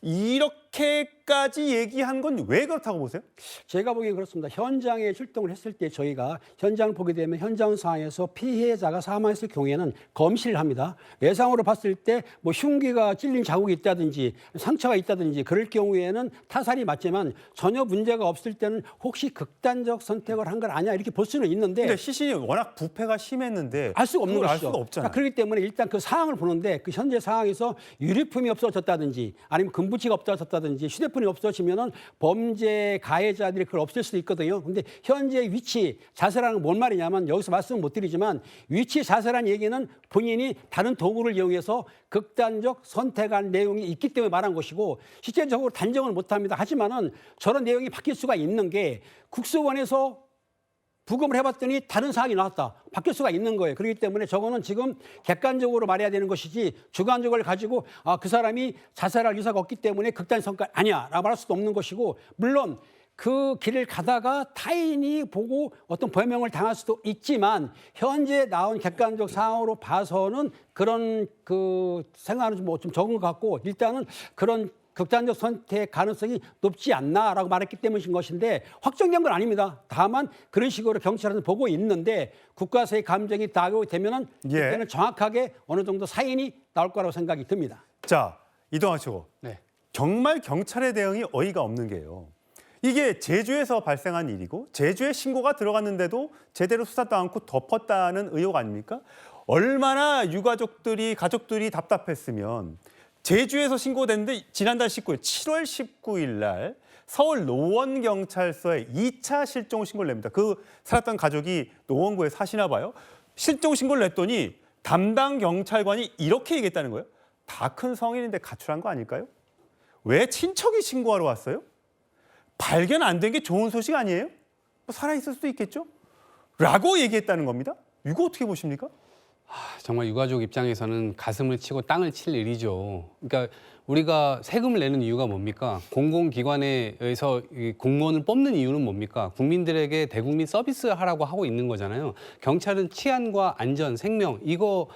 이렇게 이렇게까지 얘기한 건 왜 그렇다고 보세요? 제가 보기엔 그렇습니다. 현장에 출동을 했을 때 저희가 현장을 보게 되면 현장 상황에서 피해자가 사망했을 경우에는 검시를 합니다. 외상으로 봤을 때 뭐 흉기가 찔린 자국이 있다든지 상처가 있다든지 그럴 경우에는 타살이 맞지만 전혀 문제가 없을 때는 혹시 극단적 선택을 한 건 아니야 이렇게 볼 수는 있는데 근데 시신이 워낙 부패가 심했는데 알 수가 없는 그걸 것이죠. 알 수가 없잖아요. 그렇기 때문에 일단 그 상황을 보는데 그 현재 상황에서 유류품이 없어졌다든지 아니면 금부치가 없어졌다든지 휴대폰이 없어지면은 범죄 가해자들이 그걸 없앨 수도 있거든요. 근데 현재 위치 자세라는 건 뭔 말이냐면 여기서 말씀은 못 드리지만 위치 자세라는 얘기는 본인이 다른 도구를 이용해서 극단적 선택한 내용이 있기 때문에 말한 것이고 실제적으로 단정을 못 합니다. 하지만은 저런 내용이 바뀔 수가 있는 게 국수원에서 부검을 해봤더니 다른 사항이 나왔다. 바뀔 수가 있는 거예요. 그렇기 때문에 저거는 지금 객관적으로 말해야 되는 것이지 주관적을 가지고 그 사람이 자살할 의사가 없기 때문에 극단 선택 아니야 라고 말할 수도 없는 것이고 물론 그 길을 가다가 타인이 보고 어떤 범행을 당할 수도 있지만 현재 나온 객관적 상황으로 봐서는 그런 그 생각은 좀 적은 것 같고 일단은 그런 극단적 선택 가능성이 높지 않나라고 말했기 때문인 것인데 확정된 건 아닙니다. 다만 그런 식으로 경찰은 보고 있는데 국가사의 감정이 다가오되면은 그때는 정확하게 어느 정도 사인이 나올 거라고 생각이 듭니다. 자, 이동하시고 네. 정말 경찰의 대응이 어이가 없는 게요. 이게 제주에서 발생한 일이고 제주에 신고가 들어갔는데도 제대로 수사도 않고 덮었다는 의혹 아닙니까? 얼마나 유가족들이 가족들이 답답했으면 제주에서 신고됐는데 지난달 19일 7월 19일 날 서울 노원경찰서에 2차 실종 신고를 냅니다. 그 살았던 가족이 노원구에 사시나 봐요. 실종 신고를 냈더니 담당 경찰관이 이렇게 얘기했다는 거예요. 다 큰 성인인데 가출한 거 아닐까요? 왜 친척이 신고하러 왔어요? 발견 안 된 게 좋은 소식 아니에요? 뭐 살아있을 수도 있겠죠? 라고 얘기했다는 겁니다. 이거 어떻게 보십니까? 정말 유가족 입장에서는 가슴을 치고 땅을 칠 일이죠. 그러니까 우리가 세금을 내는 이유가 뭡니까? 공공기관에서 공무원을 뽑는 이유는 뭡니까? 국민들에게 대국민 서비스하라고 하고 있는 거잖아요. 경찰은 치안과 안전, 생명 이거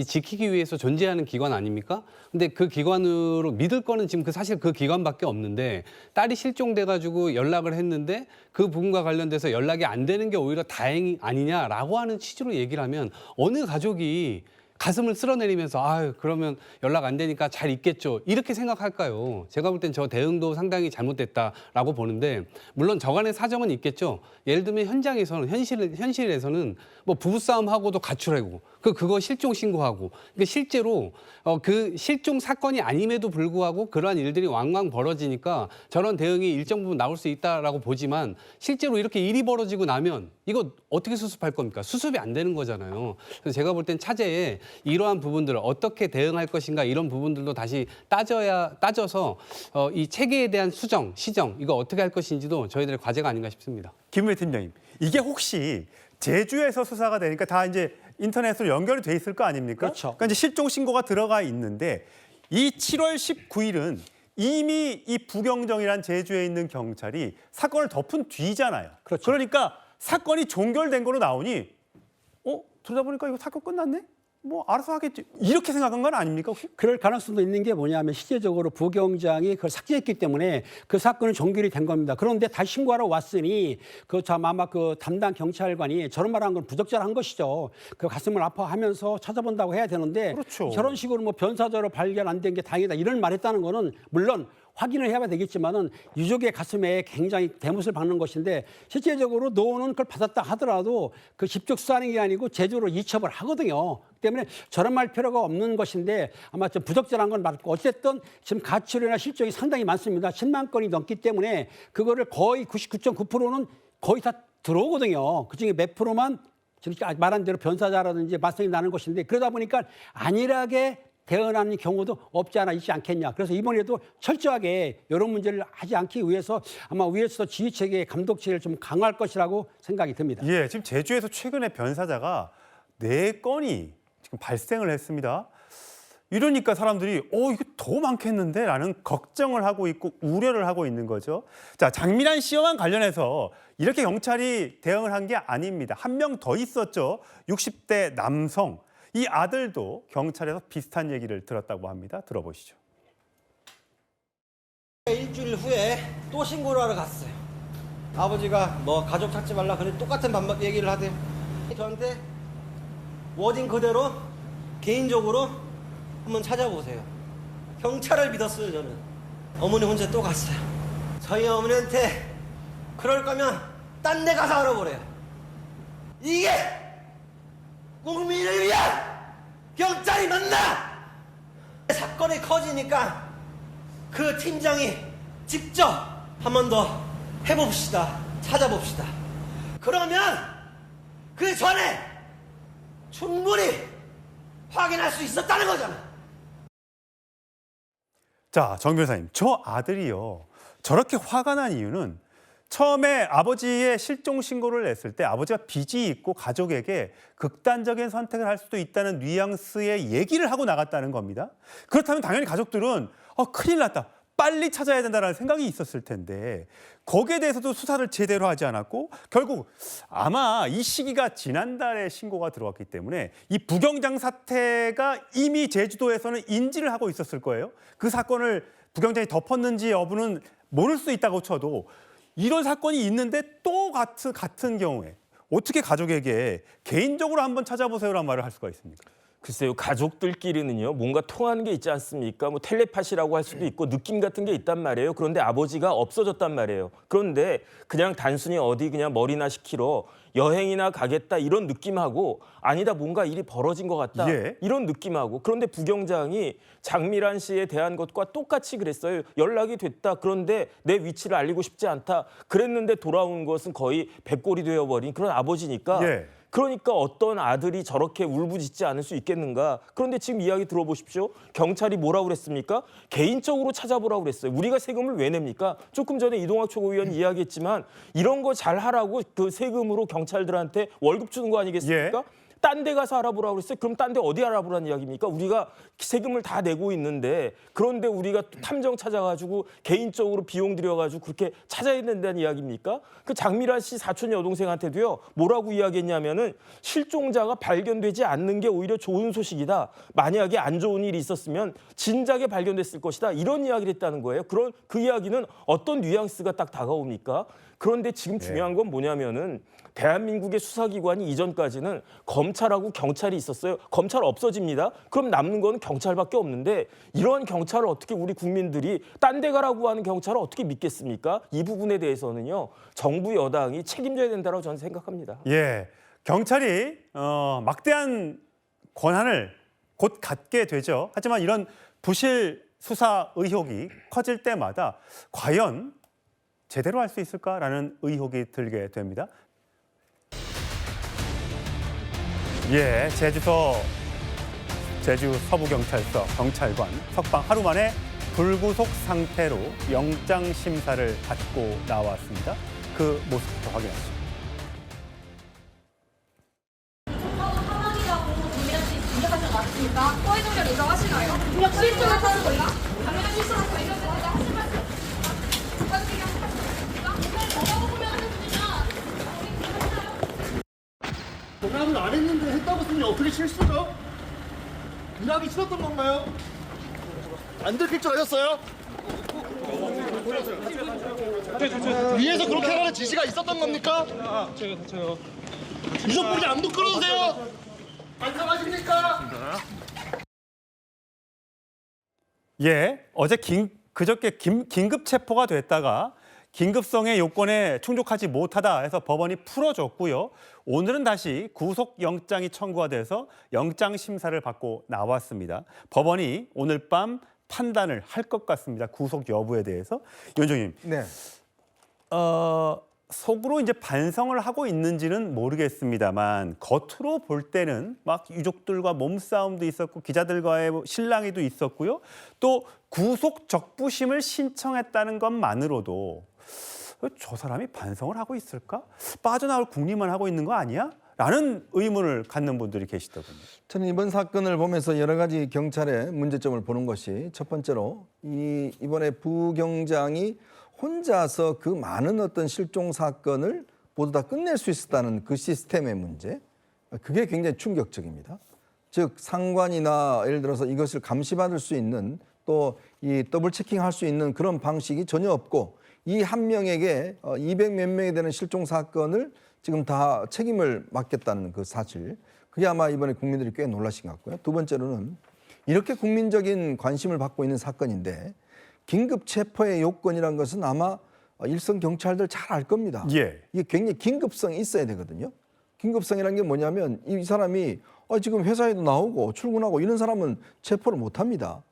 지키기 위해서 존재하는 기관 아닙니까? 근데 그 기관으로 믿을 거는 지금 사실 그 기관밖에 없는데 딸이 실종돼가지고 연락을 했는데 그 부분과 관련돼서 연락이 안 되는 게 오히려 다행이 아니냐라고 하는 취지로 얘기를 하면 어느 가족이 가슴을 쓸어내리면서 그러면 연락 안 되니까 잘 있겠죠. 이렇게 생각할까요? 제가 볼 땐 저 대응도 상당히 잘못됐다라고 보는데 물론 저간의 사정은 있겠죠. 예를 들면 현실에서는 뭐 부부싸움하고도 가출하고 그거 실종 신고하고 그러니까 실제로 그 실종 사건이 아님에도 불구하고 그러한 일들이 왕왕 벌어지니까 저런 대응이 일정 부분 나올 수 있다라고 보지만 실제로 이렇게 일이 벌어지고 나면 이거 어떻게 수습할 겁니까? 수습이 안 되는 거잖아요. 그래서 제가 볼 땐 차제에 이러한 부분들을 어떻게 대응할 것인가 이런 부분들도 다시 따져서 이 체계에 대한 수정, 시정 이거 어떻게 할 것인지도 저희들의 과제가 아닌가 싶습니다. 김은혜 팀장님, 이게 혹시 제주에서 수사가 되니까 다 이제 인터넷으로 연결이 돼 있을 거 아닙니까? 그렇죠. 그러니까 이제 실종 신고가 들어가 있는데 이 7월 19일은 이미 이 부경정이란 제주에 있는 경찰이 사건을 덮은 뒤잖아요. 그렇죠. 그러니까 사건이 종결된 거로 나오니 들여다 보니까 이거 사건 끝났네? 뭐 알아서 하겠지. 이렇게 생각한 건 아닙니까 혹시? 그럴 가능성도 있는 게 뭐냐면 실제적으로 부경장이 그걸 삭제했기 때문에 그 사건은 종결이 된 겁니다. 그런데 다시 신고하러 왔으니 아마 그 담당 경찰관이 저런 말한 건 부적절한 것이죠. 그 가슴을 아파하면서 찾아본다고 해야 되는데 그렇죠. 저런 식으로 뭐 변사적으로 발견 안 된 게 다행이다 이런 말 했다는 거는 물론 확인을 해야 되겠지만은 유족의 가슴에 굉장히 대못을 박는 것인데 실제적으로 노원은 그걸 받았다 하더라도 그 직접 수사하는 게 아니고 제주로 이첩을 하거든요. 때문에 저런 말 필요가 없는 것인데 아마 좀 부적절한 건 맞고 어쨌든 지금 가출이나 실종이 상당히 많습니다. 10만 건이 넘기 때문에 그거를 거의 99.9%는 거의 다 들어오거든요. 그중에 몇 프로만 지금 말한 대로 변사자라든지 발생이 나는 것인데 그러다 보니까 안일하게 대응하는 경우도 없지 않아 있지 않겠냐. 그래서 이번에도 철저하게 이런 문제를 하지 않기 위해서 아마 위에서 지휘체계 감독체를 좀 강화할 것이라고 생각이 듭니다. 예, 지금 제주에서 최근에 변사자가 4건이 지금 발생을 했습니다. 이러니까 사람들이 이거 더 많겠는데 라는 걱정을 하고 있고 우려를 하고 있는 거죠. 자, 장미란 씨와만 관련해서 이렇게 경찰이 대응을 한 게 아닙니다. 한 명 더 있었죠. 60대 남성. 이 아들도 경찰에서 비슷한 얘기를 들었다고 합니다. 들어보시죠. 1 일주일 후에 또 신고를 하러 갔어요. 아버지가 뭐 가족 찾지 말라 그래 똑같은 반박 얘기를 하대요. 저한테 워딩 그대로 개인적으로 한번 찾아보세요. 경찰을 믿었어요 저는. 어머니 혼자 또 갔어요. 저희 어머니한테 그럴 거면 딴 데 가서 알아보래요. 이게 국민을 위한 경찰이 맞나? 사건이 커지니까 그 팀장이 직접 한 번 더 해봅시다. 찾아봅시다. 그러면 그 전에 충분히 확인할 수 있었다는 거잖아. 자, 정 변호사님, 저 아들이요. 저렇게 화가 난 이유는 처음에 아버지의 실종 신고를 냈을 때 아버지가 빚이 있고 가족에게 극단적인 선택을 할 수도 있다는 뉘앙스의 얘기를 하고 나갔다는 겁니다. 그렇다면 당연히 가족들은 큰일 났다. 빨리 찾아야 된다는 생각이 있었을 텐데 거기에 대해서도 수사를 제대로 하지 않았고 결국 아마 이 시기가 지난달에 신고가 들어왔기 때문에 이 부경장 사태가 이미 제주도에서는 인지를 하고 있었을 거예요. 그 사건을 부경장이 덮었는지 여부는 모를 수 있다고 쳐도 이런 사건이 있는데 또 같은 경우에 어떻게 가족에게 개인적으로 한번 찾아보세요라는 말을 할 수가 있습니까? 글쎄요, 가족들끼리는요 뭔가 통하는 게 있지 않습니까? 뭐 텔레파시라고 할 수도 있고 느낌 같은 게 있단 말이에요. 그런데 아버지가 없어졌단 말이에요. 그런데 그냥 단순히 어디 그냥 머리나 식히러 여행이나 가겠다 이런 느낌하고 아니다 뭔가 일이 벌어진 것 같다 이런 느낌하고 그런데 부경장이 장미란 씨에 대한 것과 똑같이 그랬어요. 연락이 됐다. 그런데 내 위치를 알리고 싶지 않다. 그랬는데 돌아온 것은 거의 백골이 되어버린 그런 아버지니까 그러니까 어떤 아들이 저렇게 울부짖지 않을 수 있겠는가. 그런데 지금 이야기 들어보십시오. 경찰이 뭐라고 그랬습니까? 개인적으로 찾아보라고 그랬어요. 우리가 세금을 왜 냅니까? 조금 전에 이동학 최고위원이 이야기했지만 이런 거 잘하라고 그 세금으로 경찰들한테 월급 주는 거 아니겠습니까? 딴 데 가서 알아보라고 그랬어요. 그럼 딴 데 어디 알아보라는 이야기입니까? 우리가 세금을 다 내고 있는데 그런데 우리가 탐정 찾아가지고 개인적으로 비용 들여가지고 그렇게 찾아야 된다는 이야기입니까? 그 장미란 씨 사촌 여동생한테도요. 뭐라고 이야기했냐면은 실종자가 발견되지 않는 게 오히려 좋은 소식이다. 만약에 안 좋은 일이 있었으면 진작에 발견됐을 것이다. 이런 이야기를 했다는 거예요. 그런 그 이야기는 어떤 뉘앙스가 딱 다가옵니까? 그런데 지금 중요한 건 뭐냐면은 대한민국의 수사기관이 이전까지는 검찰하고 경찰이 있었어요. 검찰 없어집니다. 그럼 남는 건 경찰밖에 없는데 이런 경찰을 어떻게 우리 국민들이 딴 데 가라고 하는 경찰을 어떻게 믿겠습니까? 이 부분에 대해서는요. 정부 여당이 책임져야 된다고 저는 생각합니다. 경찰이 막대한 권한을 곧 갖게 되죠. 하지만 이런 부실 수사 의혹이 커질 때마다 과연 제대로 할 수 있을까라는 의혹이 들게 됩니다. 제주 서부경찰서 경찰관 석방 하루 만에 불구속 상태로 영장 심사를 받고 나왔습니다. 그 모습부터 확인하시죠. 허위 동력 인정하시나요? 실종을 하는 거야? 당연한 실종을 더 인정됩니다. 하실 말씀 공약을 안 했는데 했다고 쓰면 어떻게 실수죠? 일하기 싫었던 건가요? 안 들킬 줄 아셨어요? 위에서 그렇게 하라는 지시가 있었던 겁니까? 저요. 이석분이 안 부끄러우세요? 반성하십니까? 어제 그저께 긴급 체포가 됐다가 긴급성의 요건에 충족하지 못하다 해서 법원이 풀어줬고요. 오늘은 다시 구속영장이 청구가 돼서 영장 심사를 받고 나왔습니다. 법원이 오늘 밤 판단을 할 것 같습니다. 구속 여부에 대해서. 위원장님, 속으로 이제 반성을 하고 있는지는 모르겠습니다만 겉으로 볼 때는 막 유족들과 몸싸움도 있었고 기자들과의 실랑이도 있었고요. 또 구속 적부심을 신청했다는 것만으로도 저 사람이 반성을 하고 있을까? 빠져나올 궁리만 하고 있는 거 아니야? 라는 의문을 갖는 분들이 계시더군요. 저는 이번 사건을 보면서 여러 가지 경찰의 문제점을 보는 것이 첫 번째로 이번에 부경장이 혼자서 그 많은 어떤 실종 사건을 모두 다 끝낼 수 있었다는 그 시스템의 문제, 그게 굉장히 충격적입니다. 즉 상관이나 예를 들어서 이것을 감시받을 수 있는 또 이 더블 체킹할 수 있는 그런 방식이 전혀 없고 이 한 명에게 200 몇 명이 되는 실종 사건을 지금 다 책임을 맡겠다는 그 사실. 그게 아마 이번에 국민들이 꽤 놀라신 것 같고요. 두 번째로는 이렇게 국민적인 관심을 받고 있는 사건인데 긴급 체포의 요건이란 것은 아마 일선 경찰들 잘 알 겁니다. 예. 이게 굉장히 긴급성이 있어야 되거든요. 긴급성이라는 게 뭐냐면 이 사람이 지금 회사에도 나오고 출근하고 이런 사람은 체포를 못 합니다.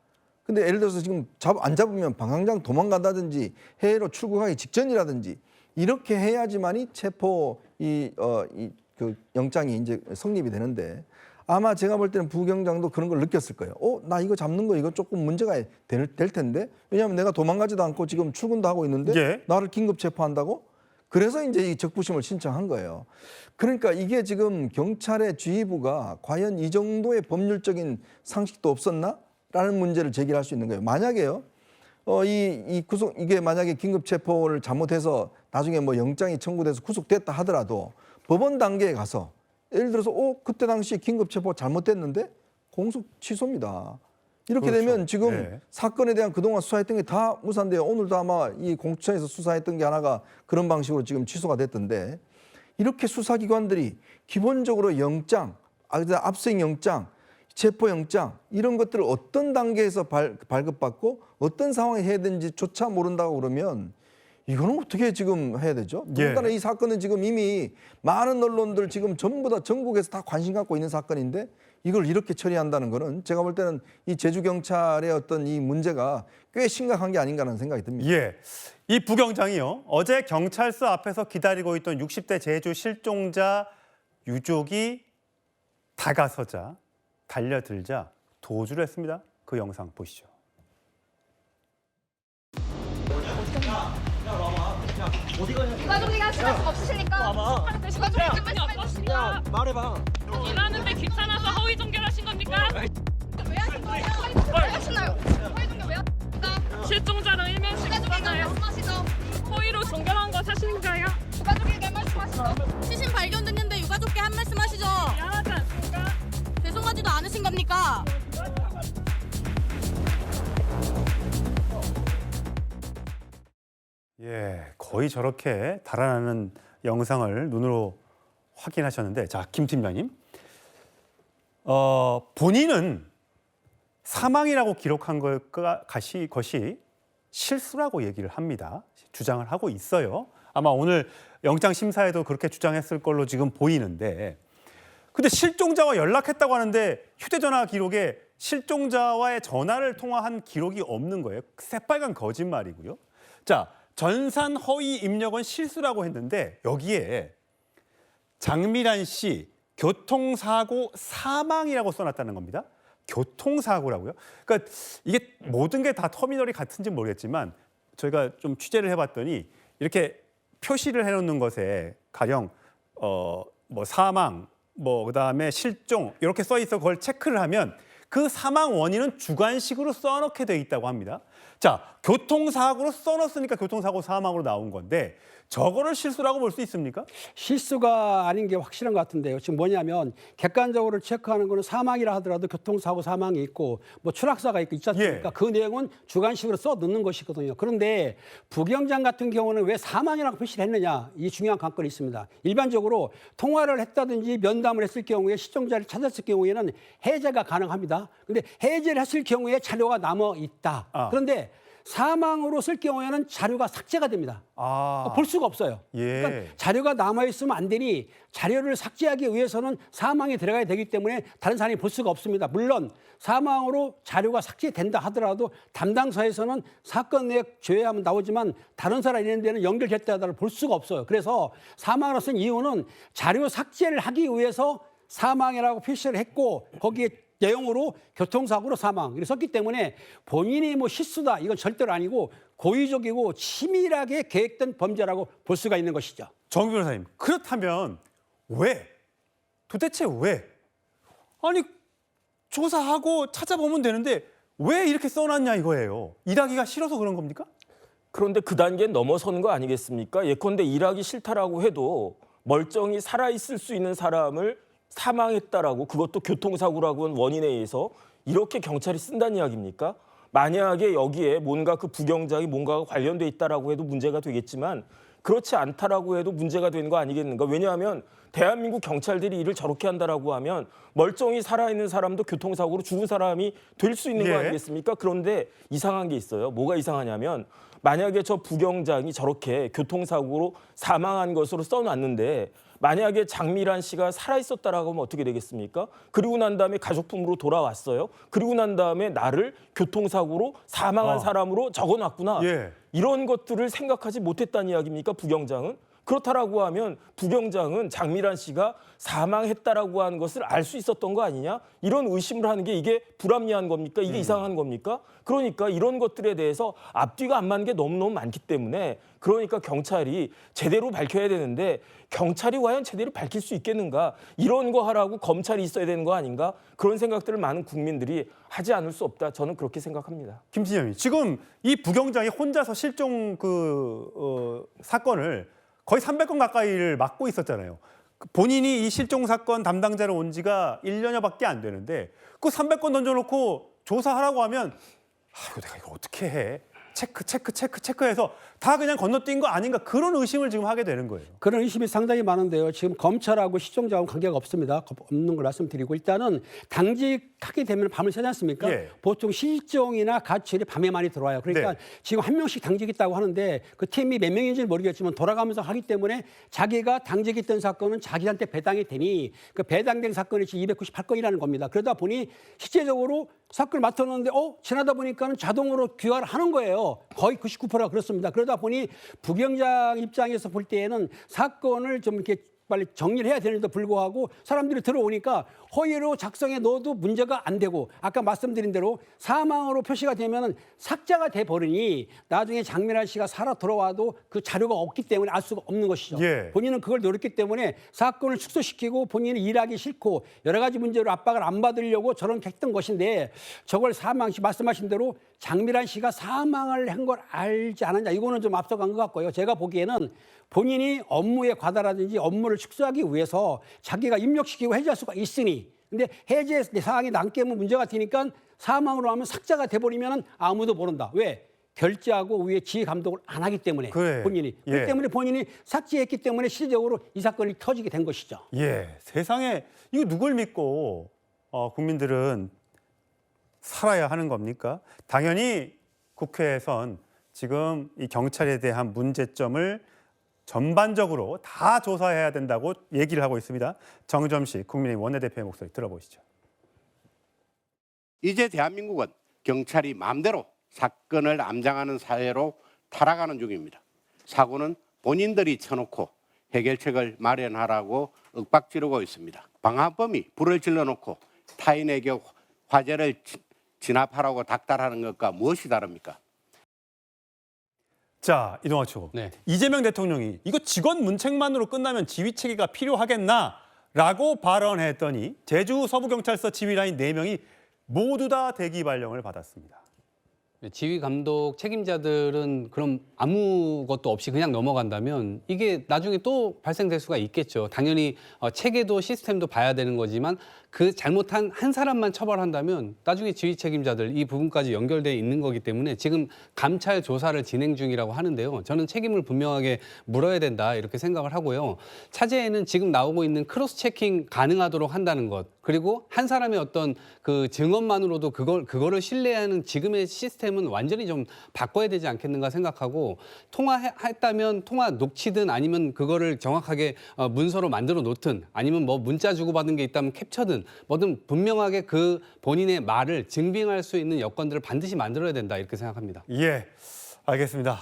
근데 예를 들어서 지금 안 잡으면 방황장 도망간다든지 해외로 출국하기 직전이라든지 이렇게 해야지만이 체포 그 영장이 이제 성립이 되는데 아마 제가 볼 때는 부경장도 그런 걸 느꼈을 거예요. 나 이거 잡는 거 이거 조금 문제가 될 텐데 왜냐하면 내가 도망가지도 않고 지금 출근도 하고 있는데 예. 나를 긴급 체포한다고? 그래서 이제 이 적부심을 신청한 거예요. 그러니까 이게 지금 경찰의 지휘부가 과연 이 정도의 법률적인 상식도 없었나? 라는 문제를 제기할 수 있는 거예요. 만약에요, 이게 만약에 긴급 체포를 잘못해서 나중에 뭐 영장이 청구돼서 구속됐다 하더라도 법원 단계에 가서 예를 들어서 그때 당시 긴급 체포 잘못됐는데 공소 취소입니다. 이렇게 그렇죠. 되면 지금 네. 사건에 대한 그동안 수사했던 게 다 무산돼요. 오늘도 아마 이 공수처에서 수사했던 게 하나가 그런 방식으로 지금 취소가 됐던데 이렇게 수사기관들이 기본적으로 영장, 압수수색 영장, 체포영장 이런 것들을 어떤 단계에서 발급받고 어떤 상황에 해야 되는지조차 모른다고 그러면 이거는 어떻게 지금 해야 되죠? 더군다나 이 사건은 지금 이미 많은 언론들 지금 전부 다 전국에서 다 관심 갖고 있는 사건인데 이걸 이렇게 처리한다는 거는 제가 볼 때는 이 제주경찰의 어떤 이 문제가 꽤 심각한 게 아닌가라는 생각이 듭니다. 예. 이 부경장이요. 어제 경찰서 앞에서 기다리고 있던 60대 제주 실종자 유족이 다가서자 달려들자 도주를 했습니다. 그 영상 보시죠. 유가족이가 시간 없으시니까 유가족이 말씀해주시니까 말해봐. 일하는데 귀찮아서 허위 종결하신 겁니까? 왜 하신 거예요? 왜 하시나요? 허위 종결 왜 하십니까? 실종자로 일면식 유가족에게 말씀하시죠. 허위로 종결한 거 사실인가요? 유가족에게 말씀하시죠. 시신 발견됐는데 유가족께 한 말씀하시죠. 미안하지 않습니까? 죄송하지도 않으신 겁니까? 예, 거의 저렇게 달아나는 영상을 눈으로 확인하셨는데, 자, 김 팀장님, 본인은 사망이라고 기록한 것이 실수라고 얘기를 합니다. 주장을 하고 있어요. 아마 오늘 영장 심사에도 그렇게 주장했을 걸로 지금 보이는데, 근데 실종자와 연락했다고 하는데 휴대전화 기록에 실종자와의 전화를 통화한 기록이 없는 거예요. 새빨간 거짓말이고요. 자, 전산 허위 입력은 실수라고 했는데 여기에 장미란 씨 교통사고 사망이라고 써놨다는 겁니다. 교통사고라고요? 그러니까 이게 모든 게 다 터미널이 같은지 모르겠지만 저희가 좀 취재를 해봤더니 이렇게 표시를 해놓는 것에 가령 뭐 사망, 뭐 그다음에 실종 이렇게 써 있어 그걸 체크를 하면 그 사망 원인은 주관식으로 써놓게 돼 있다고 합니다. 자, 교통사고로 써놨으니까 교통사고 사망으로 나온 건데 저거를 실수라고 볼 수 있습니까? 실수가 아닌 게 확실한 것 같은데요. 지금 뭐냐면 객관적으로 체크하는 거는 사망이라 하더라도 교통사고 사망이 있고 뭐 추락사가 있고 있지 않습니까? 그 내용은 주관식으로 써 넣는 것이거든요. 그런데 부경장 같은 경우는 왜 사망이라고 표시를 했느냐? 이 중요한 관건이 있습니다. 일반적으로 통화를 했다든지 면담을 했을 경우에 실종자를 찾았을 경우에는 해제가 가능합니다. 그런데 해제를 했을 경우에 자료가 남아 있다. 그런데 사망으로 쓸 경우에는 자료가 삭제가 됩니다. 볼 수가 없어요. 그러니까 자료가 남아있으면 안 되니 자료를 삭제하기 위해서는 사망이 들어가야 되기 때문에 다른 사람이 볼 수가 없습니다. 물론 사망으로 자료가 삭제된다 하더라도 담당서에서는 사건 내역 조회하면 나오지만 다른 사람 이런 데는 연결됐다 하더라도 볼 수가 없어요. 그래서 사망으로 쓴 이유는 자료 삭제를 하기 위해서 사망이라고 표시를 했고 거기에 내용으로 교통사고로 사망 이렇게 썼기 때문에 본인이 뭐 실수다 이건 절대로 아니고 고의적이고 치밀하게 계획된 범죄라고 볼 수가 있는 것이죠. 정 변호사님, 그렇다면 왜? 도대체 왜? 아니 조사하고 찾아보면 되는데 왜 이렇게 써놨냐 이거예요. 일하기가 싫어서 그런 겁니까? 그런데 그 단계는 넘어서는 거 아니겠습니까? 예컨대 일하기 싫다라고 해도 멀쩡히 살아있을 수 있는 사람을 사망했다라고 그것도 교통사고라고 한 원인에 의해서 이렇게 경찰이 쓴다는 이야기입니까? 만약에 여기에 뭔가 그 부경장이 뭔가가 관련돼 있다라고 해도 문제가 되겠지만 그렇지 않다라고 해도 문제가 되는 거 아니겠는가? 왜냐하면 대한민국 경찰들이 일을 저렇게 한다라고 하면 멀쩡히 살아있는 사람도 교통사고로 죽은 사람이 될 수 있는 거 아니겠습니까? 그런데 이상한 게 있어요. 뭐가 이상하냐면 만약에 저 부경장이 저렇게 교통사고로 사망한 것으로 써놨는데 만약에 장미란 씨가 살아있었다라고 하면 어떻게 되겠습니까? 그리고 난 다음에 가족품으로 돌아왔어요. 그리고 난 다음에 나를 교통사고로 사망한 사람으로 적어놨구나. 이런 것들을 생각하지 못했다는 이야기입니까? 부경장은? 그렇다라고 하면 부경장은 장미란 씨가 사망했다라고 하는 것을 알 수 있었던 거 아니냐? 이런 의심을 하는 게 이게 불합리한 겁니까? 이게 이상한 겁니까? 그러니까 이런 것들에 대해서 앞뒤가 안 맞는 게 너무너무 많기 때문에 그러니까 경찰이 제대로 밝혀야 되는데 경찰이 과연 제대로 밝힐 수 있겠는가? 이런 거 하라고 검찰이 있어야 되는 거 아닌가? 그런 생각들을 많은 국민들이 하지 않을 수 없다. 저는 그렇게 생각합니다. 김진영이 지금 이 부경장이 혼자서 실종 사건을 거의 300건 가까이를 맡고 있었잖아요. 본인이 이 실종 사건 담당자로 온 지가 1년여밖에 안 되는데 그 300건 던져놓고 조사하라고 하면 내가 이거 어떻게 해? 체크해서 다 그냥 건너뛴 거 아닌가 그런 의심을 지금 하게 되는 거예요. 그런 의심이 상당히 많은데요. 지금 검찰하고 시종자하고 관계가 없습니다. 없는 걸 말씀드리고 일단은 당직하게 되면 밤을 새지 않습니까? 보통 실종이나 가출이 밤에 많이 들어와요. 그러니까 지금 한 명씩 당직있다고 하는데 그 팀이 몇 명인지는 모르겠지만 돌아가면서 하기 때문에 자기가 당직했던 사건은 자기한테 배당이 되니 그 배당된 사건이 지금 298건이라는 겁니다. 그러다 보니 실제적으로 사건을 맡았는데 지나다 보니까는 자동으로 귀화를 하는 거예요. 거의 99%가 그렇습니다. 그러다 보니 부경장 입장에서 볼 때에는 사건을 좀 이렇게 빨리 정리를 해야 되는데도 불구하고 사람들이 들어오니까 허위로 작성해 넣어도 문제가 안 되고 아까 말씀드린 대로 사망으로 표시가 되면 삭제가 돼 버리니 나중에 장미란 씨가 살아 돌아와도 그 자료가 없기 때문에 알 수가 없는 것이죠. 본인은 그걸 노렸기 때문에 사건을 축소시키고 본인이 일하기 싫고 여러 가지 문제로 압박을 안 받으려고 저렇게 했던 것인데 저걸 말씀하신 대로 장미란 씨가 사망을 한 걸 알지 않았냐 이거는 좀 앞서간 것 같고요. 제가 보기에는 본인이 업무의 과다라든지 업무를 축소하기 위해서 자기가 입력시키고 해제할 수가 있으니 근데 해제 사항이 남게 하면 문제가 되니까 사망으로 하면 삭제가 돼버리면 아무도 모른다. 왜? 결제하고 위에 지휘 감독을 안 하기 때문에 본인이 그렇기 때문에 본인이 삭제했기 때문에 실질적으로 이 사건이 터지게 된 것이죠. 세상에 이거 누굴 믿고 국민들은 살아야 하는 겁니까? 당연히 국회에선 지금 이 경찰에 대한 문제점을 전반적으로 다 조사해야 된다고 얘기를 하고 있습니다. 정점식 국민의힘 원내대표의 목소리 들어보시죠. 이제 대한민국은 경찰이 마음대로 사건을 암장하는 사회로 타락하는 중입니다. 사고는 본인들이 쳐놓고 해결책을 마련하라고 윽박지르고 있습니다. 방화범이 불을 질러놓고 타인에게 화재를 진압하라고 닥달하는 것과 무엇이 다릅니까? 자, 이동학 초. 이재명 대통령이 이거 직원 문책만으로 끝나면 지휘체계가 필요하겠나라고 발언했더니 제주 서부경찰서 지휘라인 4명이 모두 다 대기 발령을 받았습니다. 지휘 감독 책임자들은 그럼 아무것도 없이 그냥 넘어간다면 이게 나중에 또 발생될 수가 있겠죠. 당연히 체계도 시스템도 봐야 되는 거지만 그 잘못한 한 사람만 처벌한다면 나중에 지휘 책임자들 이 부분까지 연결돼 있는 거기 때문에 지금 감찰 조사를 진행 중이라고 하는데요. 저는 책임을 분명하게 물어야 된다 이렇게 생각을 하고요. 차제에는 지금 나오고 있는 크로스 체킹 가능하도록 한다는 것 그리고 한 사람의 어떤 그 증언만으로도 그거를 신뢰하는 지금의 시스템은 완전히 좀 바꿔야 되지 않겠는가 생각하고 통화했다면 통화 녹취든 아니면 그거를 정확하게 문서로 만들어 놓든 아니면 뭐 문자 주고받은 게 있다면 캡처든 뭐든 분명하게 그 본인의 말을 증빙할 수 있는 여건들을 반드시 만들어야 된다 이렇게 생각합니다. 알겠습니다.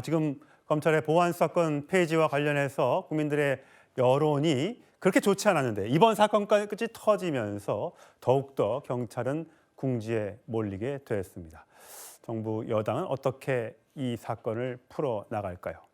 지금 검찰의 보안 수사권 폐지와 관련해서 국민들의 여론이 그렇게 좋지 않았는데 이번 사건까지 터지면서 더욱더 경찰은 궁지에 몰리게 됐습니다. 정부 여당은 어떻게 이 사건을 풀어나갈까요?